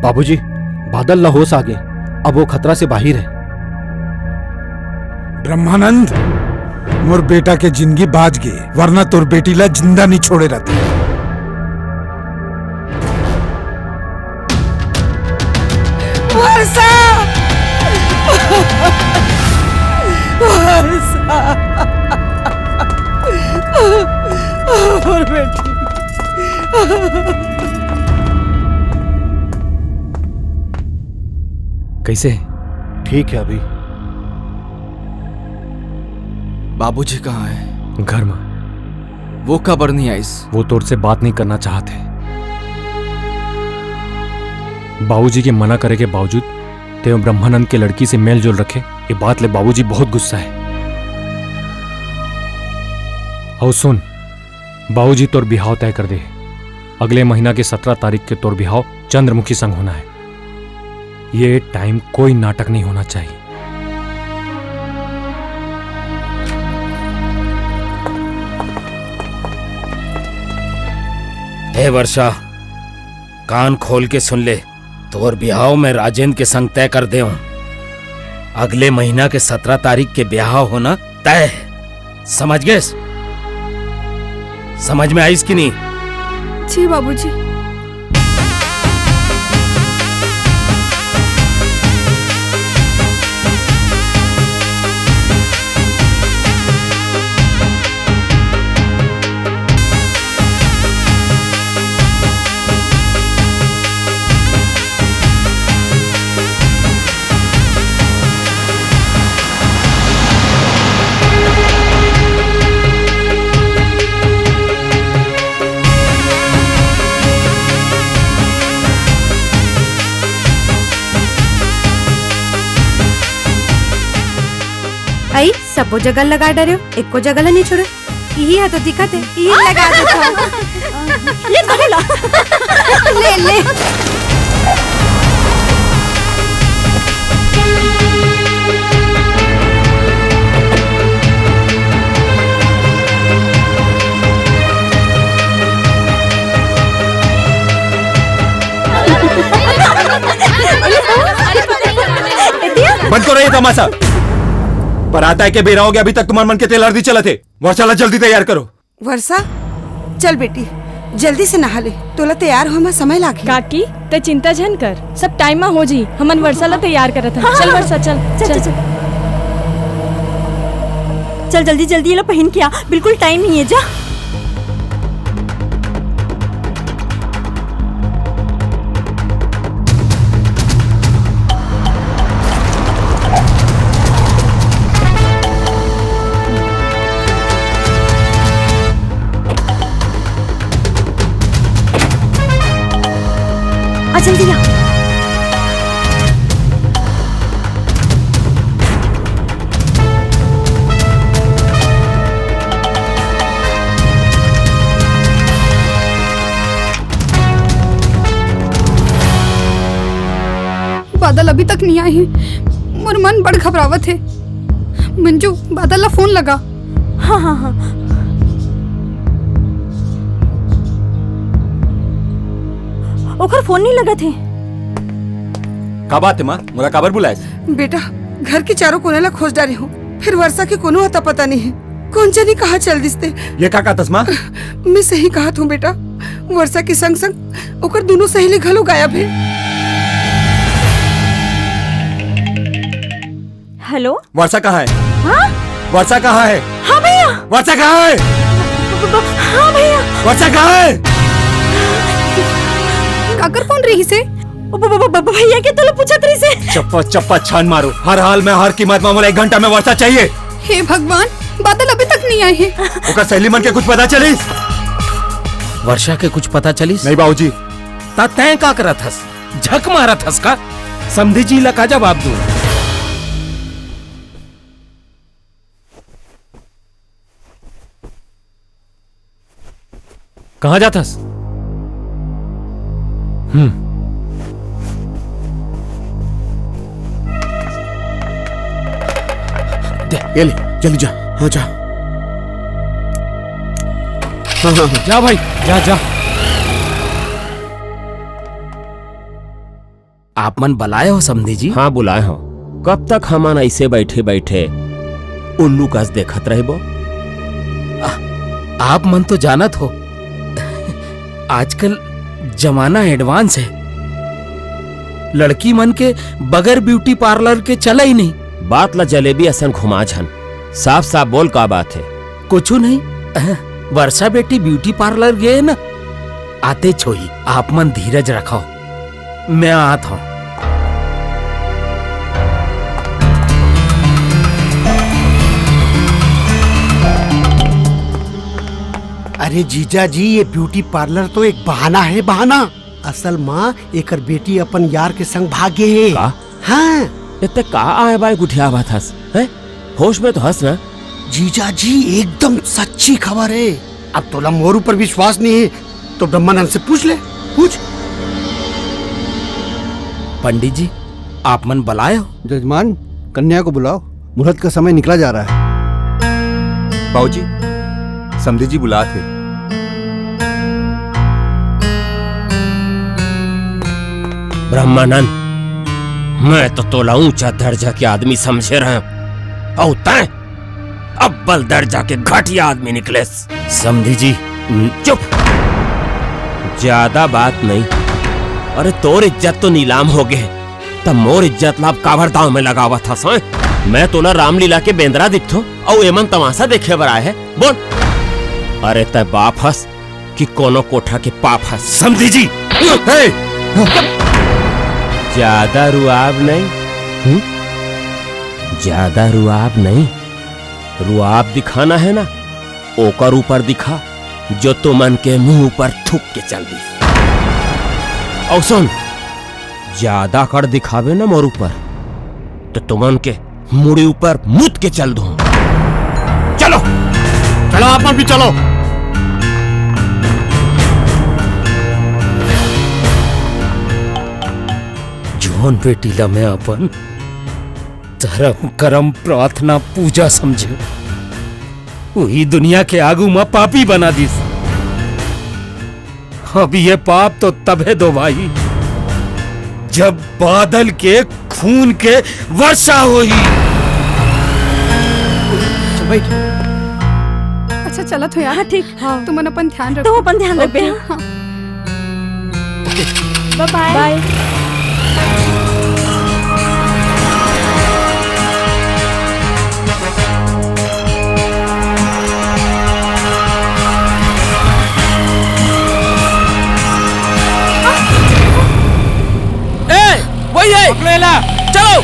बाबूजी, बादल लाहौस आ गए, अब वो खतरा से बाहर है। ब्रह्मानंद, मोर बेटा के जिंदगी बाज गए, वरना तोर बेटी ला जिंदा नहीं छोड़े रहते। वर्षा, वर्षा, और बेटी। कैसे? ठीक है अभी। बाबूजी कहाँ है? घर में। वो कबर नहीं आई? वो तोर से बात नहीं करना चाहते। बाबूजी के मना करे के बावजूद ते ब्रह्मानंद के लड़की से मेल जोल रखे, ये बात ले बाबूजी बहुत गुस्सा है। और सुन, बाबूजी तोर बिहाव तय कर दे। अगले महीना के 17 तारीख के तोर बिहाव चंद्रमुखी संग होना है। ये टाइम कोई नाटक नहीं होना चाहिए। हे वर्षा, कान खोल के सुन ले, तोर ब्याह में राजेंद्र के संग तय कर दे हूं। अगले महीना के 17 तारीख के ब्याह होना तय है। समझ गए? समझ में आईस कि नहीं? जी बाबूजी। आई सबो जगह लगा डरे, एक को जगह नहीं छोड़े। यही है तो दिक्कत है, यही लगा देता। ले तो ले ले। बंद करो ये तमाशा। पर आता है के बेरा हो गया, अभी तक तुम्हारे मन के तेल हल्दी चला थे। वर्षा, जल्दी तैयार करो। वर्षा, चल बेटी जल्दी से नहा ले, तोला तैयार हो में समय लागे। काकी ते चिंता झन कर, सब टाइम में हो जी। हमन वर्षा ला तैयार करत हन। चल वर्षा चल चल चल चल जल्दी जल्दी ये लो पहन के आ, बिल्कुल टाइम नहीं है। जा जल्दी आ। बादल अभी तक नहीं आए हैं, मोर मन बड़ घबरावत है। मंजू, बादल ला फोन लगा। हाँ हाँ हाँ। ओकर फोन नहीं लगा थे। का बात है माँ, मोला काबर बुलाए? बेटा घर के चारों कोने ला खोज डाले हूँ, फिर वर्षा के कोनो अता पता नहीं है। कौन जाने कहाँ चल दिसते। ये का तस्मा? मैं सही कहा हूँ बेटा, वर्षा के संग संग ओकर दोनों सहेली घलो गायब है। हेलो, वर्षा कहाँ है? हाँ? वर्षा कहाँ है? हाँ भैया। वर्षा कहाँ है? हाँ भैया। वर्षा कहाँ है? काकर फोन रही से? भैया के तो पूछत रही से। चप्पा चप्पा छान मारो, हर हाल में हर कीमत में मोला 1 घंटा में वर्षा चाहिए। हे भगवान, बादल अभी तक नहीं आए हैं। ओकर सहेली मन के कुछ पता चलिस? वर्षा के कुछ पता चलिस? नहीं बाबूजी। ता तैं का करत हस? झक मारत हस का? समझी जी ला का जवाब दूं? कहाँ जाथस? ये ले, जल्दी जा। हाँ जा। हाँ। जा भाई, जा जा। आप मन बुलाए हो समधी जी? हाँ बुलाए हो। कब तक हमन ऐसे बैठे बैठे उल्लू कस देखत रहे बो? आप मन तो जानत हो, आजकल जमाना एडवांस है। लड़की मन के बगैर ब्यूटी पार्लर के चला ही नहीं। बात ला जलेबी असन घुमा झन, साफ साफ बोल का बात है। कुछ नहीं, वर्षा बेटी ब्यूटी पार्लर गए ना, आते छोही। आप मन धीरज रखो, मैं आता हूं। अरे जीजा जी, ये ब्यूटी पार्लर तो एक बहाना है, बहाना। असल माँ एकर बेटी अपन यार के संग भागे है। का? हाँ। इतने का आए बाय गुठिया बात हस है? होश में तो हंस ना। जीजा जी एकदम सच्ची खबर है। अब तोला मोरू पर विश्वास नहीं है तो ब्रह्मानंद से पूछ ले, पूछ। पंडित जी, आप मन बुलाए हो? जजमान, कन्या को बुलाओ, मुहूर्त का समय निकला जा रहा है। बाबूजी, समधी जी बुला थे। ब्रह्मानंद, मैं तो तोला ऊंचा दर्जा के आदमी समझे रहा हूं, और तैं अव्वल दर्जा के घटिया आदमी निकले। समधी जी चुप, ज्यादा बात नहीं। अरे तोर इज्जत तो नीलाम हो गए, तब मोर इज्जत लाभ काबर दाव में लगावा था सोए। मैं तोला रामलीला के बेंद्रा दिखतो और एमन तमाशा देखे बर आए है, बोल। अरे तय बाप हस कि कोनो कोठा के पाप हस। समधी जी ज्यादा रुआब नहीं, ज्यादा रुआब नहीं। रुआब दिखाना है ना, ओकर ऊपर दिखा जो तुमन के मुंह पर थूक के चल दी। और सुन, ज्यादा कर दिखावे ना मोर ऊपर तो तुमन के मुड़ी ऊपर मुद के चल दूं। चलो चलो, आप भी चलो। जोन बेटी ला मैं अपन धर्म कर्म प्रार्थना पूजा समझे, वही दुनिया के आगू में पापी बना दी। अब ये पाप तो तबे दो भाई जब बादल के खून के वर्षा होई। अच्छा चला तो यार। ठीक। हाँ। तुम अपन ध्यान रखो। तुम अपन ध्यान रख बे। हाँ। Bye bye. वही है, पकड़ेला, चलो।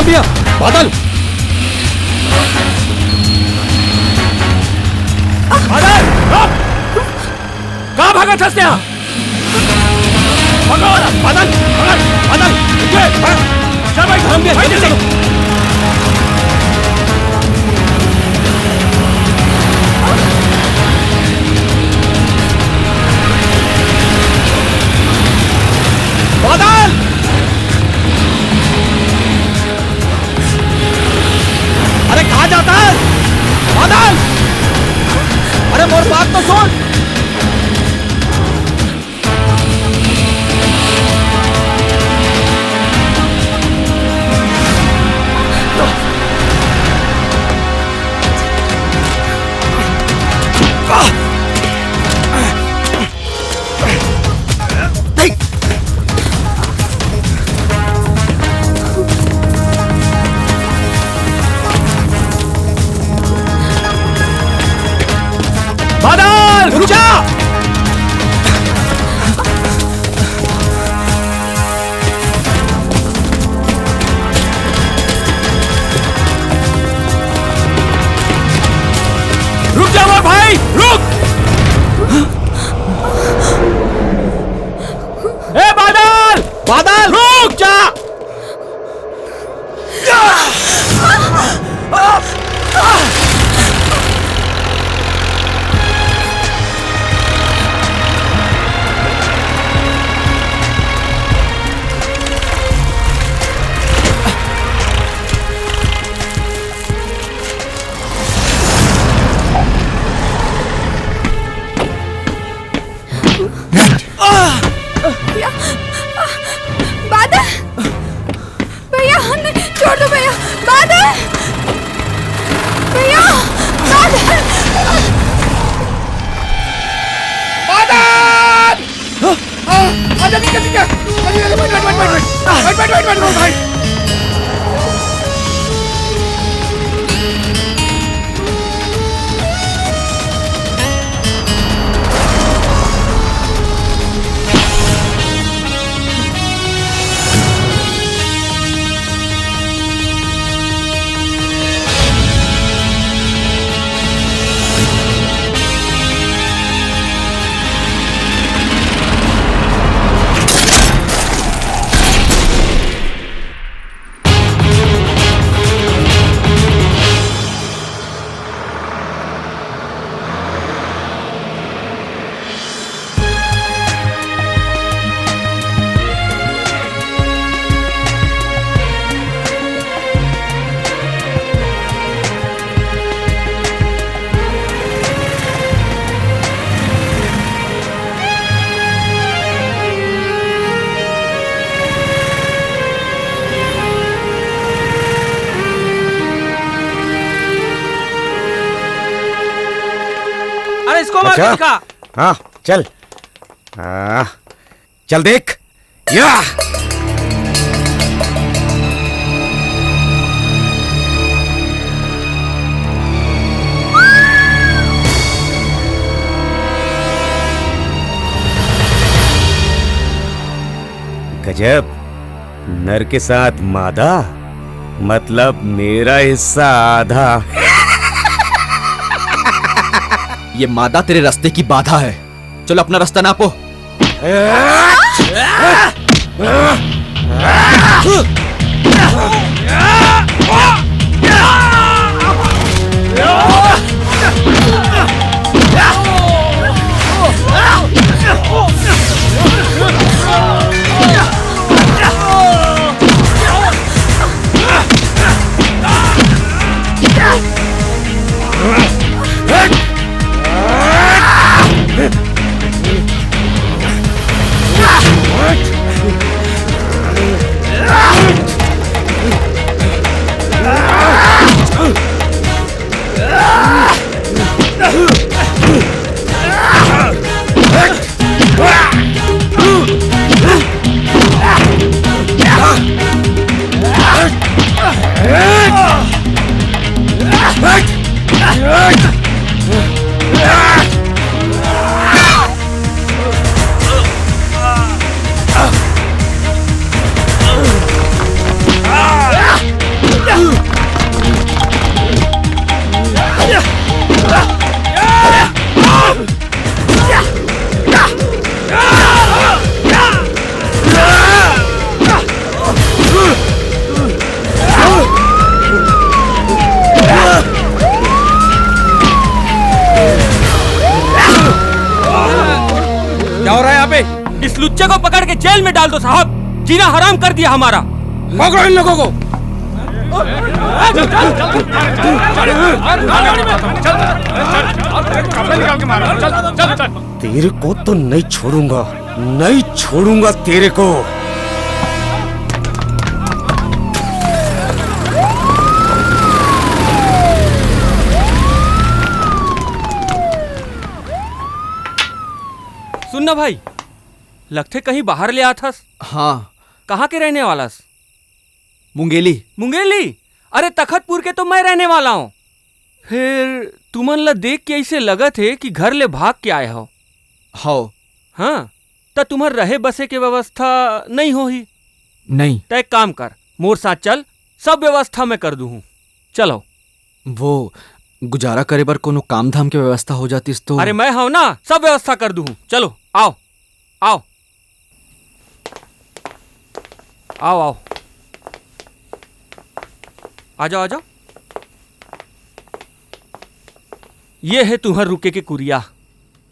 भैया, बादल, बादल, कहाँ भागा था यहाँ? बादल, बादल, बादल, चल भाई, हम भी चलो। बादल, अरे कहाँ जाता है? छोड़ दो भैया। बादल भैया, बादल आजा नीचे नीचे बैठ भाई। इसको मार के दिखा। हाँ चल, चल देख। या गजब, नर के साथ मादा, मतलब मेरा हिस्सा आधा। ये मादा तेरे रास्ते की बाधा है। चलो अपना रास्ता नापो। इस लुच्चे को पकड़ के जेल में डाल दो साहब, जीना हराम कर दिया हमारा। पकड़ो इन लोगों को। तेरे को तो नहीं छोड़ूंगा, नहीं छोड़ूंगा तेरे को। सुनना भाई, लगते कहीं बाहर ले आथस। हाँ। कहाँ के रहने वालास? मुंगेली। मुंगेली? अरे तखतपुर के तो मैं रहने वाला हूँ। फिर तुमन ला देख के ऐसे लगत है कि घर ले भाग के आए हो। हाँ, तो तुम्हार रहे बसे के व्यवस्था नहीं हो ही? नहीं। तो एक काम कर, मोर साथ चल, सब व्यवस्था मैं कर दूँ। चलो। वो गुजारा करे पर कोनो काम धाम की व्यवस्था हो जाती तो। अरे मैं हूं ना, सब व्यवस्था कर दूँ। चलो आओ आओ आओ आओ, आ जाओ आ जाओ। ये है तुम्हार रुके के कुरिया।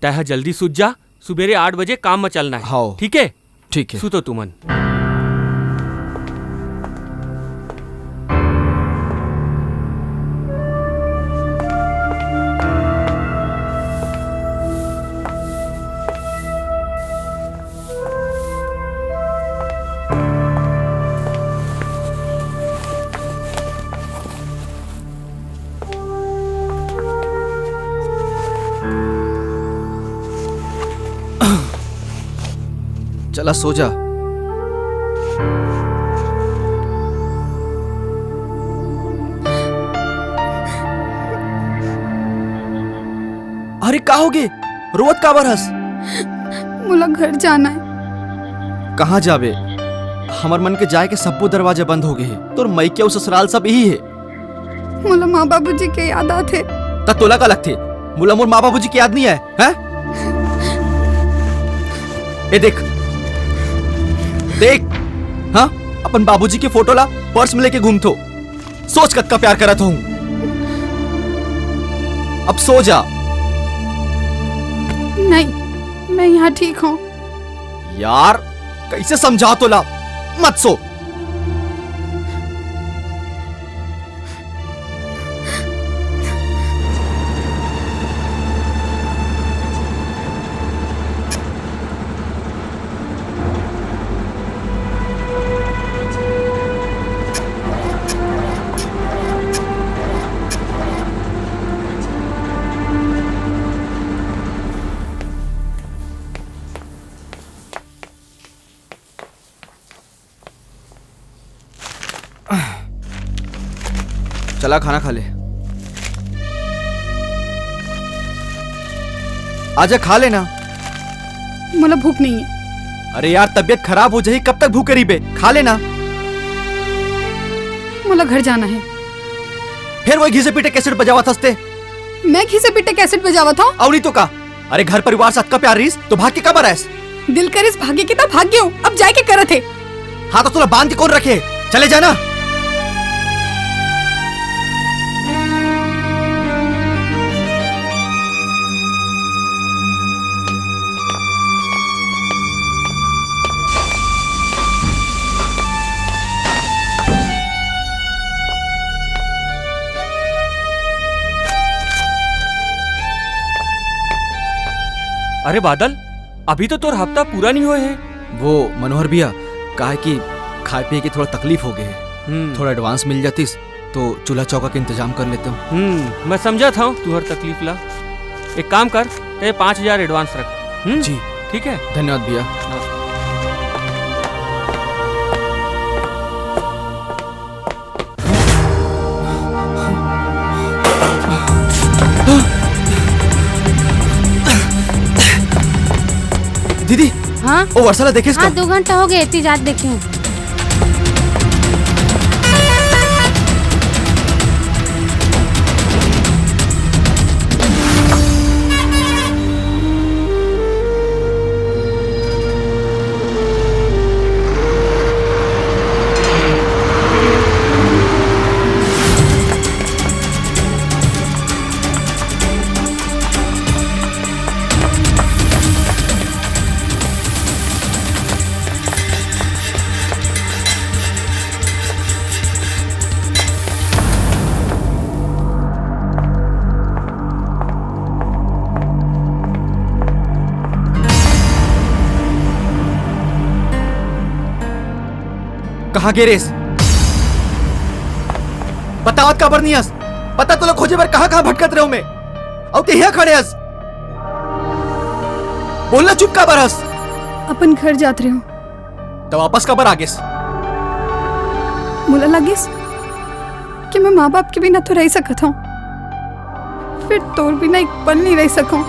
तह जल्दी सूझ जा, सुबेरे 8 बजे काम में चलना है। ठीक है? ठीक है। सुतो तुमन। साला सो जा। अरे का होगे रोवत का बरस? मुला घर जाना है। कहाँ जाबे? हमार मन के जाए के सबो दरवाजे बंद हो गए। तोर मई के ससुराल सब यही है। मुला माँ बाबू जी के याद आते। तोला का लगते मुला मोर माँ बाबू जी की याद नहीं है, हैं? ए देख देख, हाँ अपन बाबूजी के फोटो ला पर्स में लेके घूमतो। सोच कद का प्यार करत हूँ। अब सो जा। नहीं, मैं यहाँ ठीक हूँ। यार कैसे समझा तोला, मत सो। चला खाना खा ले। आजा खा लेना। मुला भूख नहीं है। अरे यार तबीयत खराब हो जाएगी, कब तक भूखे रही बे? खा लेना। मुला घर जाना है। फिर वही घिसे पीटे कैसेट बजावा थसते। मैं घिसे पीटे कैसेट बजावा था? और नहीं तो का। अरे घर परिवार साथ का प्यार रीस तो भाग के कब रहा है? दिल कर इस भाग्य की तो भाग्य हूँ। अब जाए के करत है। हाँ तो तुला बांध के कौन रखे? चले जाना। अरे बादल, अभी तो तोर हफ्ता पूरा नहीं हुए है। वो मनोहर भैया कहा कि खाए पिए की थोड़ा तकलीफ हो गई है। थोड़ा एडवांस मिल जातीस तो चूल्हा चौका का इंतजाम कर लेता हूँ। मैं समझा था तू हर तकलीफ ला। एक काम कर, ते 5,000 एडवांस रख। जी ठीक है, धन्यवाद भैया। दीदी हाँ ओ वर्षाला देखे इसका? हाँ 2 घंटा हो गए इतनी रात देखे हूँ। कहाँ गिरेस? बतावत का बरनियस। पता तो लोग खोजे बार कहाँ भटकत रहे हो मैं। और ते यहाँ खड़े हस। बोलना चुप का बरस। अपन घर जात रहे हो तो वापस का बर आगेस। मुला लगिस कि मैं माँ बाप के बिना तो रह सकता हूँ, फिर तोर बिना एक पल नहीं रह सकूं।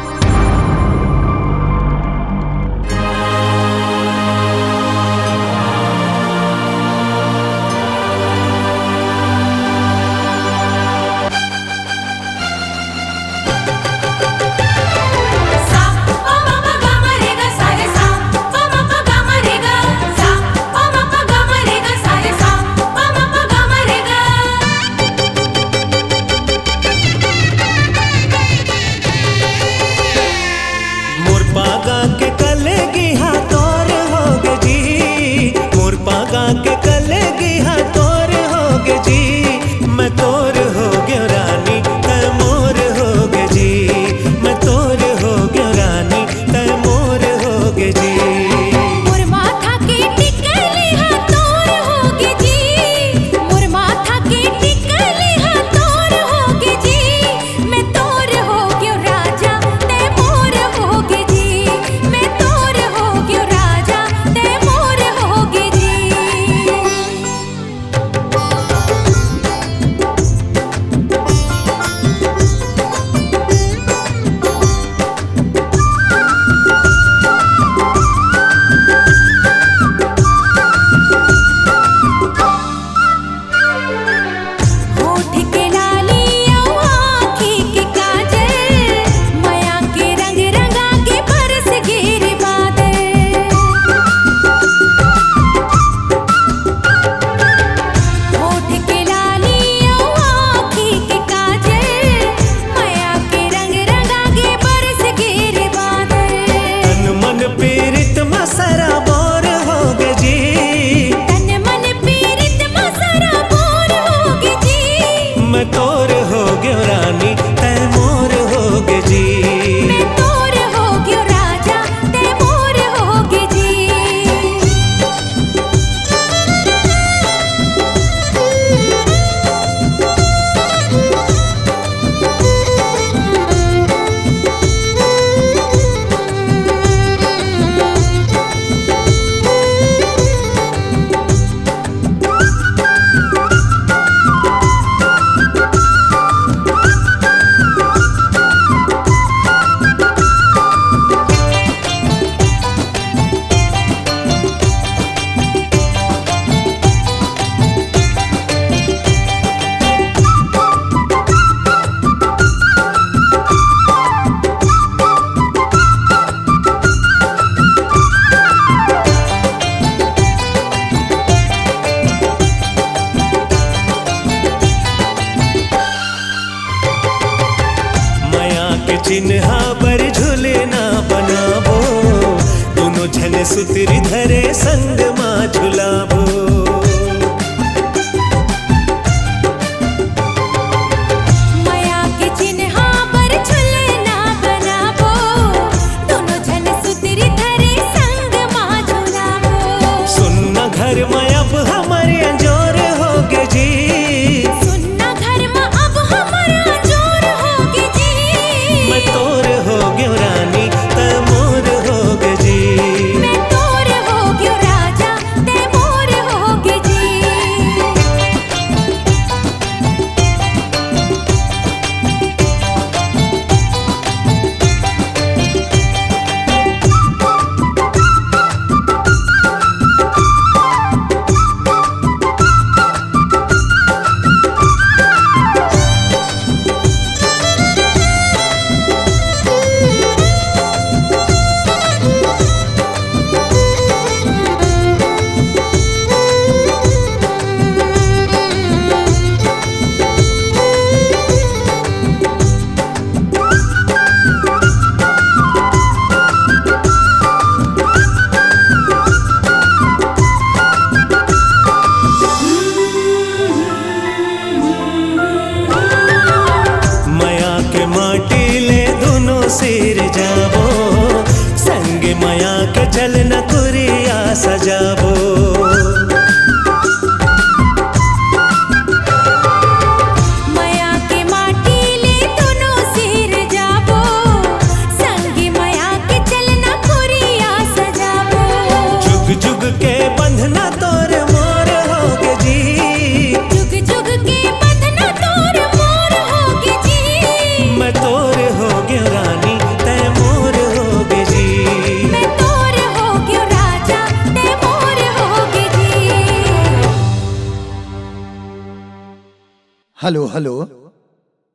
हेलो हेलो,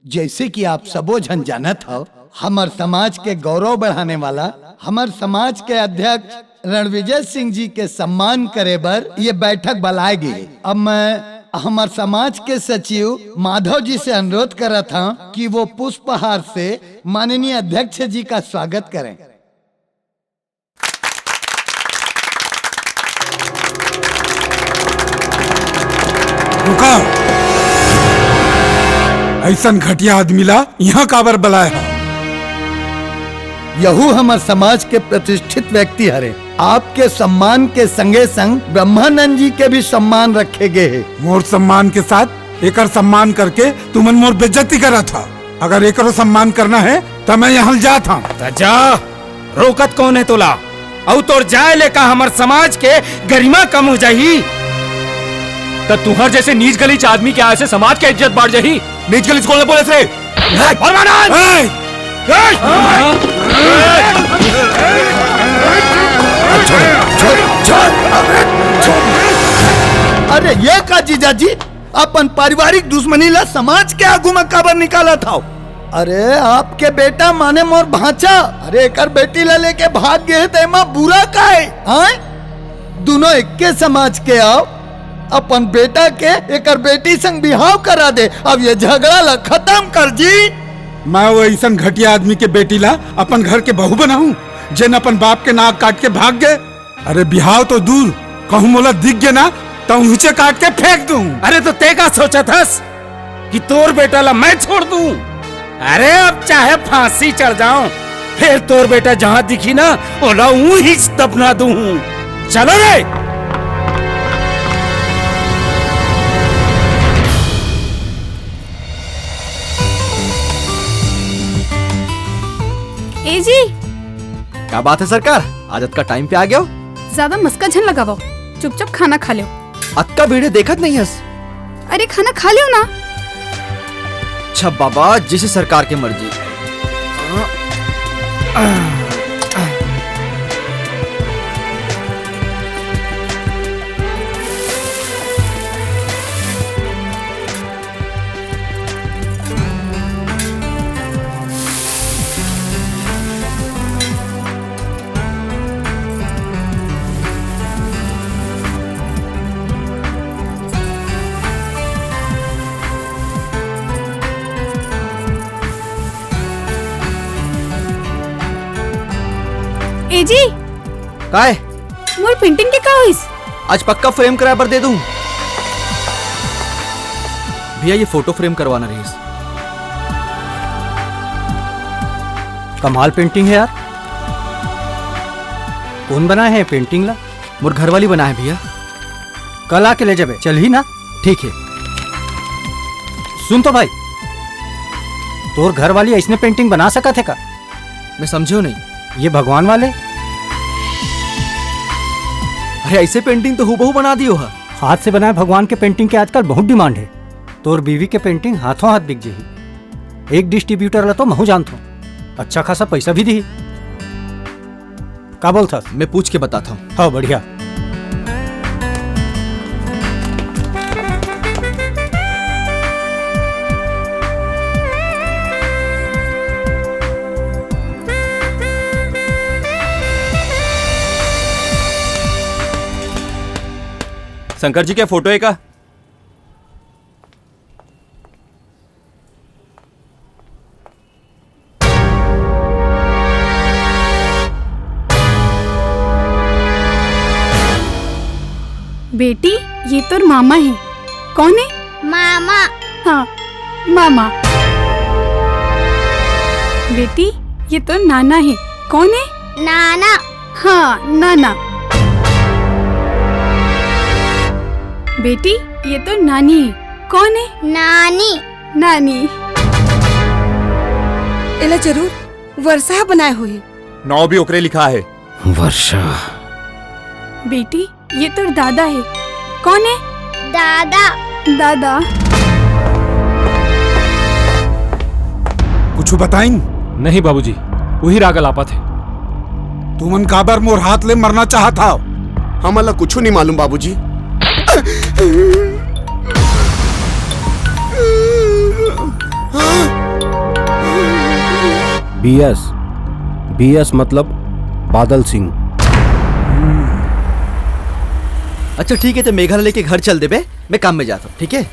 जैसे कि आप सबो जन जानत हो, हमार समाज के गौरव बढ़ाने वाला हमार समाज के अध्यक्ष रणविजय सिंह जी के सम्मान करे बर ये बैठक बुलाए गई। अब मैं हमार समाज के सचिव माधव जी से अनुरोध कर रहा था कि वो पुष्पहार से माननीय अध्यक्ष जी का स्वागत करें। रुका, ऐसा घटिया आदमीला यहाँ काबर बुलाया? यहू हमार समाज के प्रतिष्ठित व्यक्ति हरे। आपके सम्मान के संगे संग ब्रह्मानंद जी के भी सम्मान रखे गए है। मोर सम्मान के साथ एकर सम्मान करके तुमन मोर बेइज्जती करा था। अगर एकरो सम्मान करना है तो मैं यहाँ जाता हूँ। जा, रोकत कौन है तोला? औ तोर जाए लेका हमार समाज के गरिमा कम हो जाही। तो तुहर जैसे नीच गलीच आदमी के आए से समाज की इज्जत बढ़ जाही। नीच गलीच कौन बोले से? अरे ये का जीजा जी अपन पारिवारिक दुश्मनी ला समाज के आगू में काबर निकाला था? अरे आपके बेटा माने मोर भांचा, अरे एकर बेटी ला लेके भाग गए तो एमा बुरा का है? दोनों एक के समाज के आओ, अपन बेटा के एकर बेटी संग बिहाव करा दे। अब ये झगड़ा ला खत्म कर जी। मैं वो ऐसा घटिया आदमी के बेटी ला अपन घर के बहू बनाऊं जिन अपन बाप के नाक काट के भाग गए? अरे बिहाव तो दूर, कहूँ मोला दिख गए ना तो ऊंचे काट के फेंक दूं। अरे तो ते का सोचा थस कि तोर बेटा ला मैं छोड़ दूं? अरे अब चाहे फांसी चढ़ जाऊं, फिर तोर बेटा जहाँ दिखी ना ओला ऊं ही दफना दूं। चलो रे। ए जी, क्या बात है सरकार, आदत का टाइम पे आ गया हो? ज्यादा मस्का झन लगावो, चुपचाप खाना खा लो। अक्का वीडियो देखत नहीं हस? अरे खाना खा लियो ना। अच्छा बाबा, जिसे सरकार की मर्जी। ए जी, काय मोर पेंटिंग के का होइस? आज पक्का फ्रेम कराए बर दे दूं। भैया ये फोटो फ्रेम करवाना रहीस। कमाल पेंटिंग है यार। कौन बना है पेंटिंग ला? मोर घर वाली बना है भैया। कल आके ले जाबे, चल ही ना। ठीक है। सुन तो भाई, तोर घर वाली ऐसने पेंटिंग बना सका थे का? मैं समझो नहीं। ये भगवान वाले? अरे ऐसे पेंटिंग तो हूबहू बना दियो है। हाथ से बनाए भगवान के पेंटिंग के आजकल बहुत डिमांड है। तोर बीवी के पेंटिंग हाथों हाथ बिक जाही। एक डिस्ट्रीब्यूटर ला तो महू जानता हूँ, अच्छा खासा पैसा भी दी। का बोलता? मैं पूछ के बताता हूँ। हाँ बढ़िया। शंकर जी क्या फोटो है का? बेटी, ये तो मामा है। कौन है? मामा। हाँ, मामा। बेटी, ये तो नाना है। कौन है? नाना। हाँ, नाना। बेटी, ये तो नानी है। कौन है? नानी। नानी। एला जरूर वर्षा बनाए हुई। नौ भी ओकरे लिखा है। वर्षा। बेटी, ये तो दादा है। कौन है? दादा। दादा। कुछ बताइन? नहीं बाबूजी, वही रागल आपा थे। तुमन काबर मोर हाथ ले मरना चाहता? हमला कुछ नहीं मालूम बाबूजी। BS मतलब बादल सिंह। अच्छा ठीक है, तो मेघालय लेके घर चल दे बे, मैं काम में जाता हूँ, ठीक है?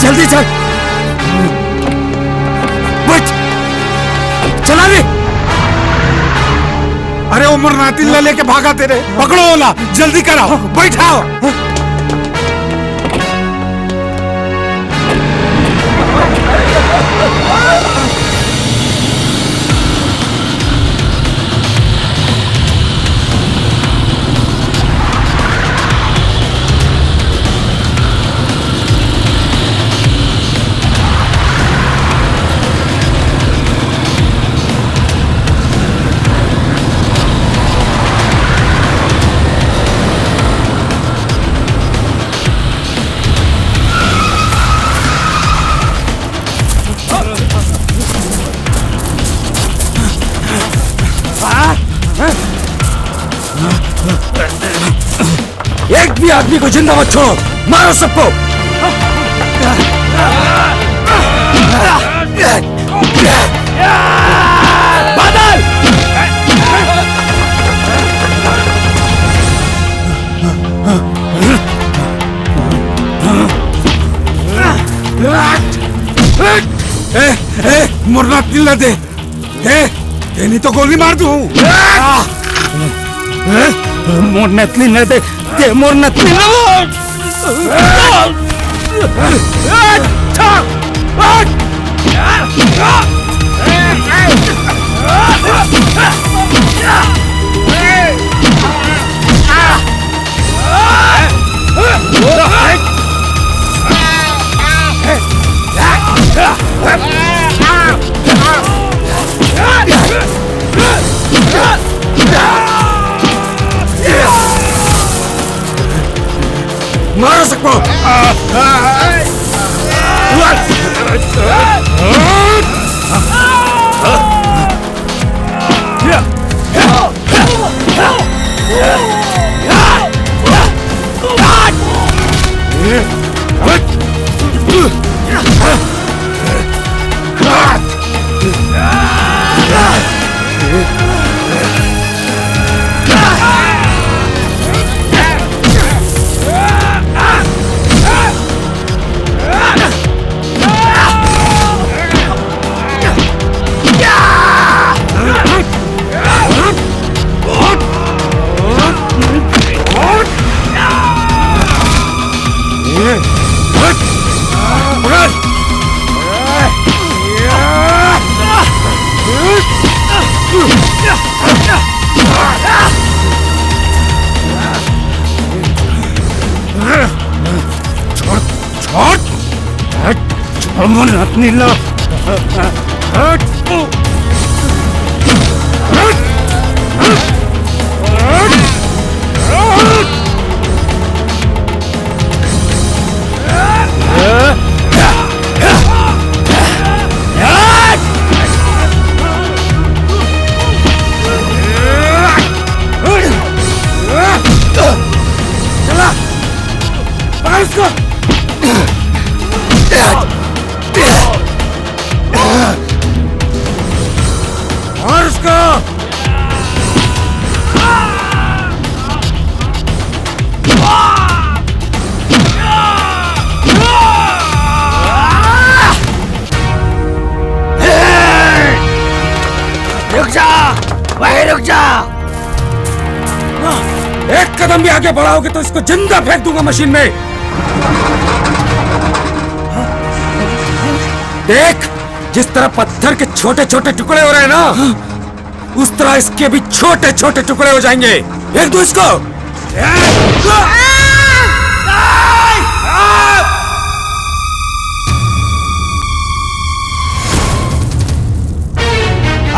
जल्दी चल, बैठ, चला रे। अरे उमर नातिन ला लेके भागा तेरे, पकड़ो ओला, जल्दी कराओ, बैठाओ। एक भी आदमी को जिंदा मत छोड़ो, मारो सबको। बादल! मुरना तिल्ला दे, नहीं तो गोली मार दूं। मोर नतनी न दे दे मोर नतनी मारो सको नीला चला पकड़ इसको और उसको रुक जा वहीं रुक जा एक कदम भी आगे बढ़ाओगे तो इसको जिंदा फेंक दूंगा मशीन में देख जिस तरह पत्थर के छोटे छोटे टुकड़े हो रहे हैं ना उस तरह इसके भी छोटे छोटे टुकड़े हो जाएंगे फेंक दो इसको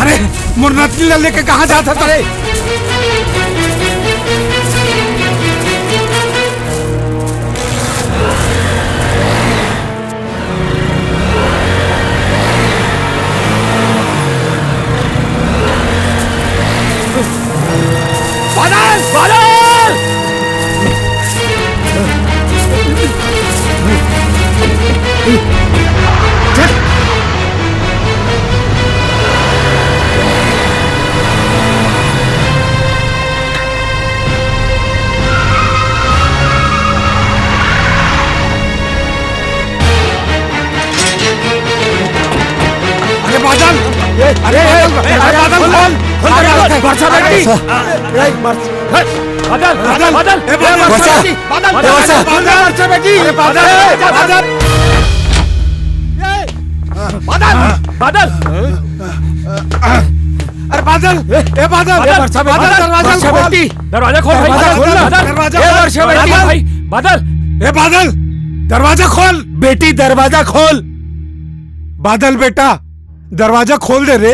अरे मुन्नती लेके कहाँ जाता था रे बादल बादल अरे बादल खोल वर्षा बेटी बादल बादल बादल वर्षा बेटी बादल बादल अरे बादल ए बादल वर्षा दरवाजा खोल दरवाजा खोल दरवाजा वर्षा बेटी भाई बादल ए बादल दरवाजा खोल बेटी दरवाजा खोल बादल बेटा दरवाजा खोल दे रे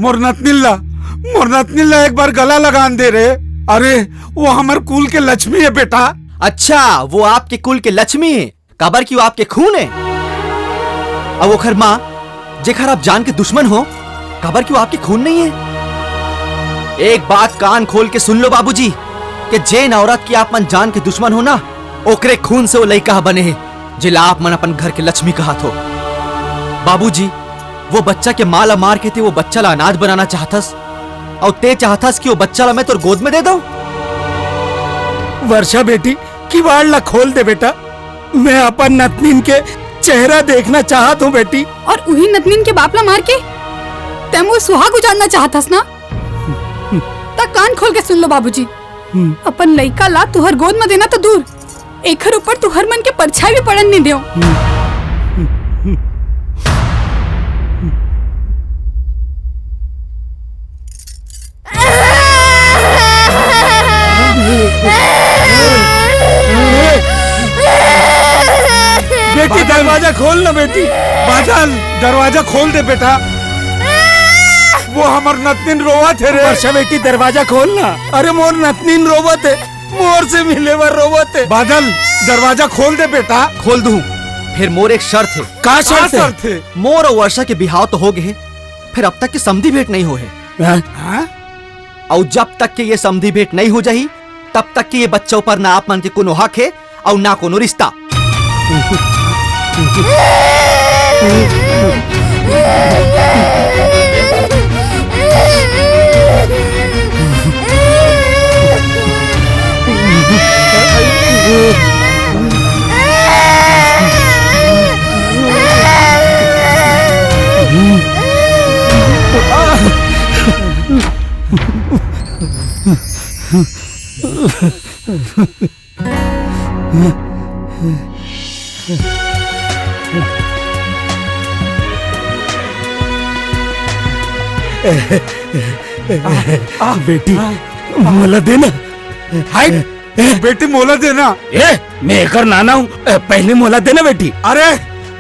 मुरनतनिल्ला एक बार गला लगान दे रे अरे वो हमारे कुल के लक्ष्मी है बेटा अच्छा वो आपके कुल के लक्ष्मी है काबर की वो आपके खून है अब वो खर माँ जेखर आप जान के दुश्मन हो काबर की वो आपके खून नहीं है एक बात कान खोल के सुन लो बाबूजी कि जैन औरत की आप मन जान के दुश्मन हो ना ओकरे खून से वो लइका बने है जिला आप मन अपन घर के लक्ष्मी कहा थो बाबूजी वो बच्चा के माला मार के थे वो बच्चा ला अनाज बनाना चाहतस और ते चाहतस कि वो बच्चा ला मैं तोर गोद में दे दो वर्षा बेटी किवाड़ ला खोल दे बेटा मैं अपन नतनीन के चेहरा देखना चाहत हूँ बेटी और उही नतनीन के बापला मार के तम वो सुहाग उजाड़ना चाहतस ना ता कान खोल के सुन लो बाबूजी अपन लइका ला तुहर गोद में देना तो दूर, एकर ऊपर तुहर मन के परछाई भी पड़न नहीं दियो। बेटी दरवाजा खोल ना बेटी, बादल दरवाजा खोल दे बेटा। वो हमार नतनीन रोवत है रे। वर्षा बेटी दरवाजा खोल ना। अरे मोर नतनीन रोवत है, मोर से मिले वर रोवत है। बादल दरवाजा खोल दे बेटा। खोल दूं, फिर मोर एक शर्त है। का शर्त है? मोर और वर्षा के बिहाव तो हो गए, फिर अब तक की समधी भेंट नहीं हो है। और जब तक के ये समधी भेंट नहीं हो जाही, तब तक के ये बच्चों पर ना आप मन के कोनो हक है और ना कोनो रिश्ता। बेटी मोला देना। हाय बेटी मोला देना। मैं एकर नाना हूँ, पहले मोला देना बेटी। अरे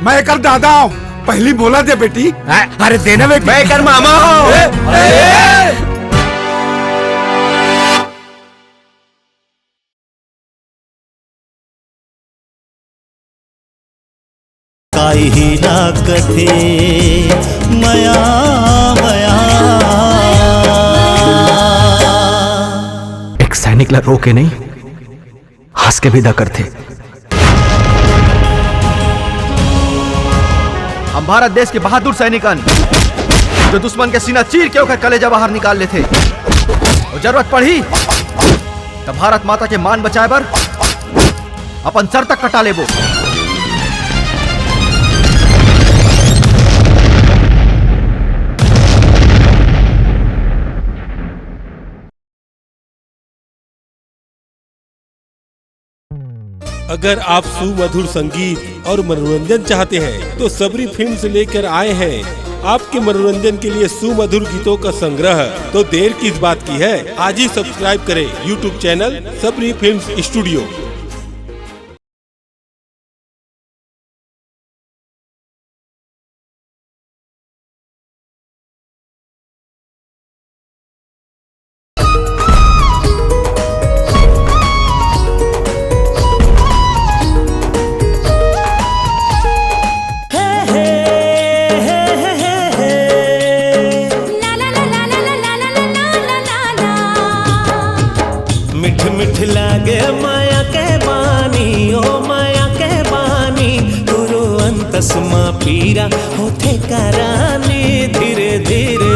मैं एकर दादा हूँ, पहली मोला दे बेटी। अरे देना बेटी। मैं एकर मामा हूँ। काही ना कथे मया मया। एक सैनिक ला रोके नहीं, हंस के विदा करते। हम भारत देश के बहादुर सैनिकन, जो दुश्मन के सीना चीर के ओकर कलेजा बाहर निकाल लेते। और जरूरत पड़ी तो भारत माता के मान बचाए बर अपन सर तक कटा लेबो। अगर आप सुमधुर संगीत और मनोरंजन चाहते हैं तो सबरी फिल्म्स लेकर आए हैं आपके मनोरंजन के लिए सुमधुर गीतों का संग्रह। तो देर किस बात की है, आज ही सब्सक्राइब करें YouTube चैनल सबरी फिल्म्स स्टूडियो। मिठ लागे माया के बानी, ओ माया के बानी, गुरु अंतस माँ पीरा होते करानी धीरे धीरे।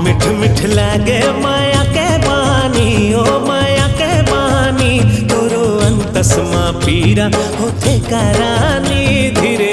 मिठ मिठ लागे माया के बानी, ओ माया के बानी, गुरु अंतस माँ पीरा होते करानी धीरे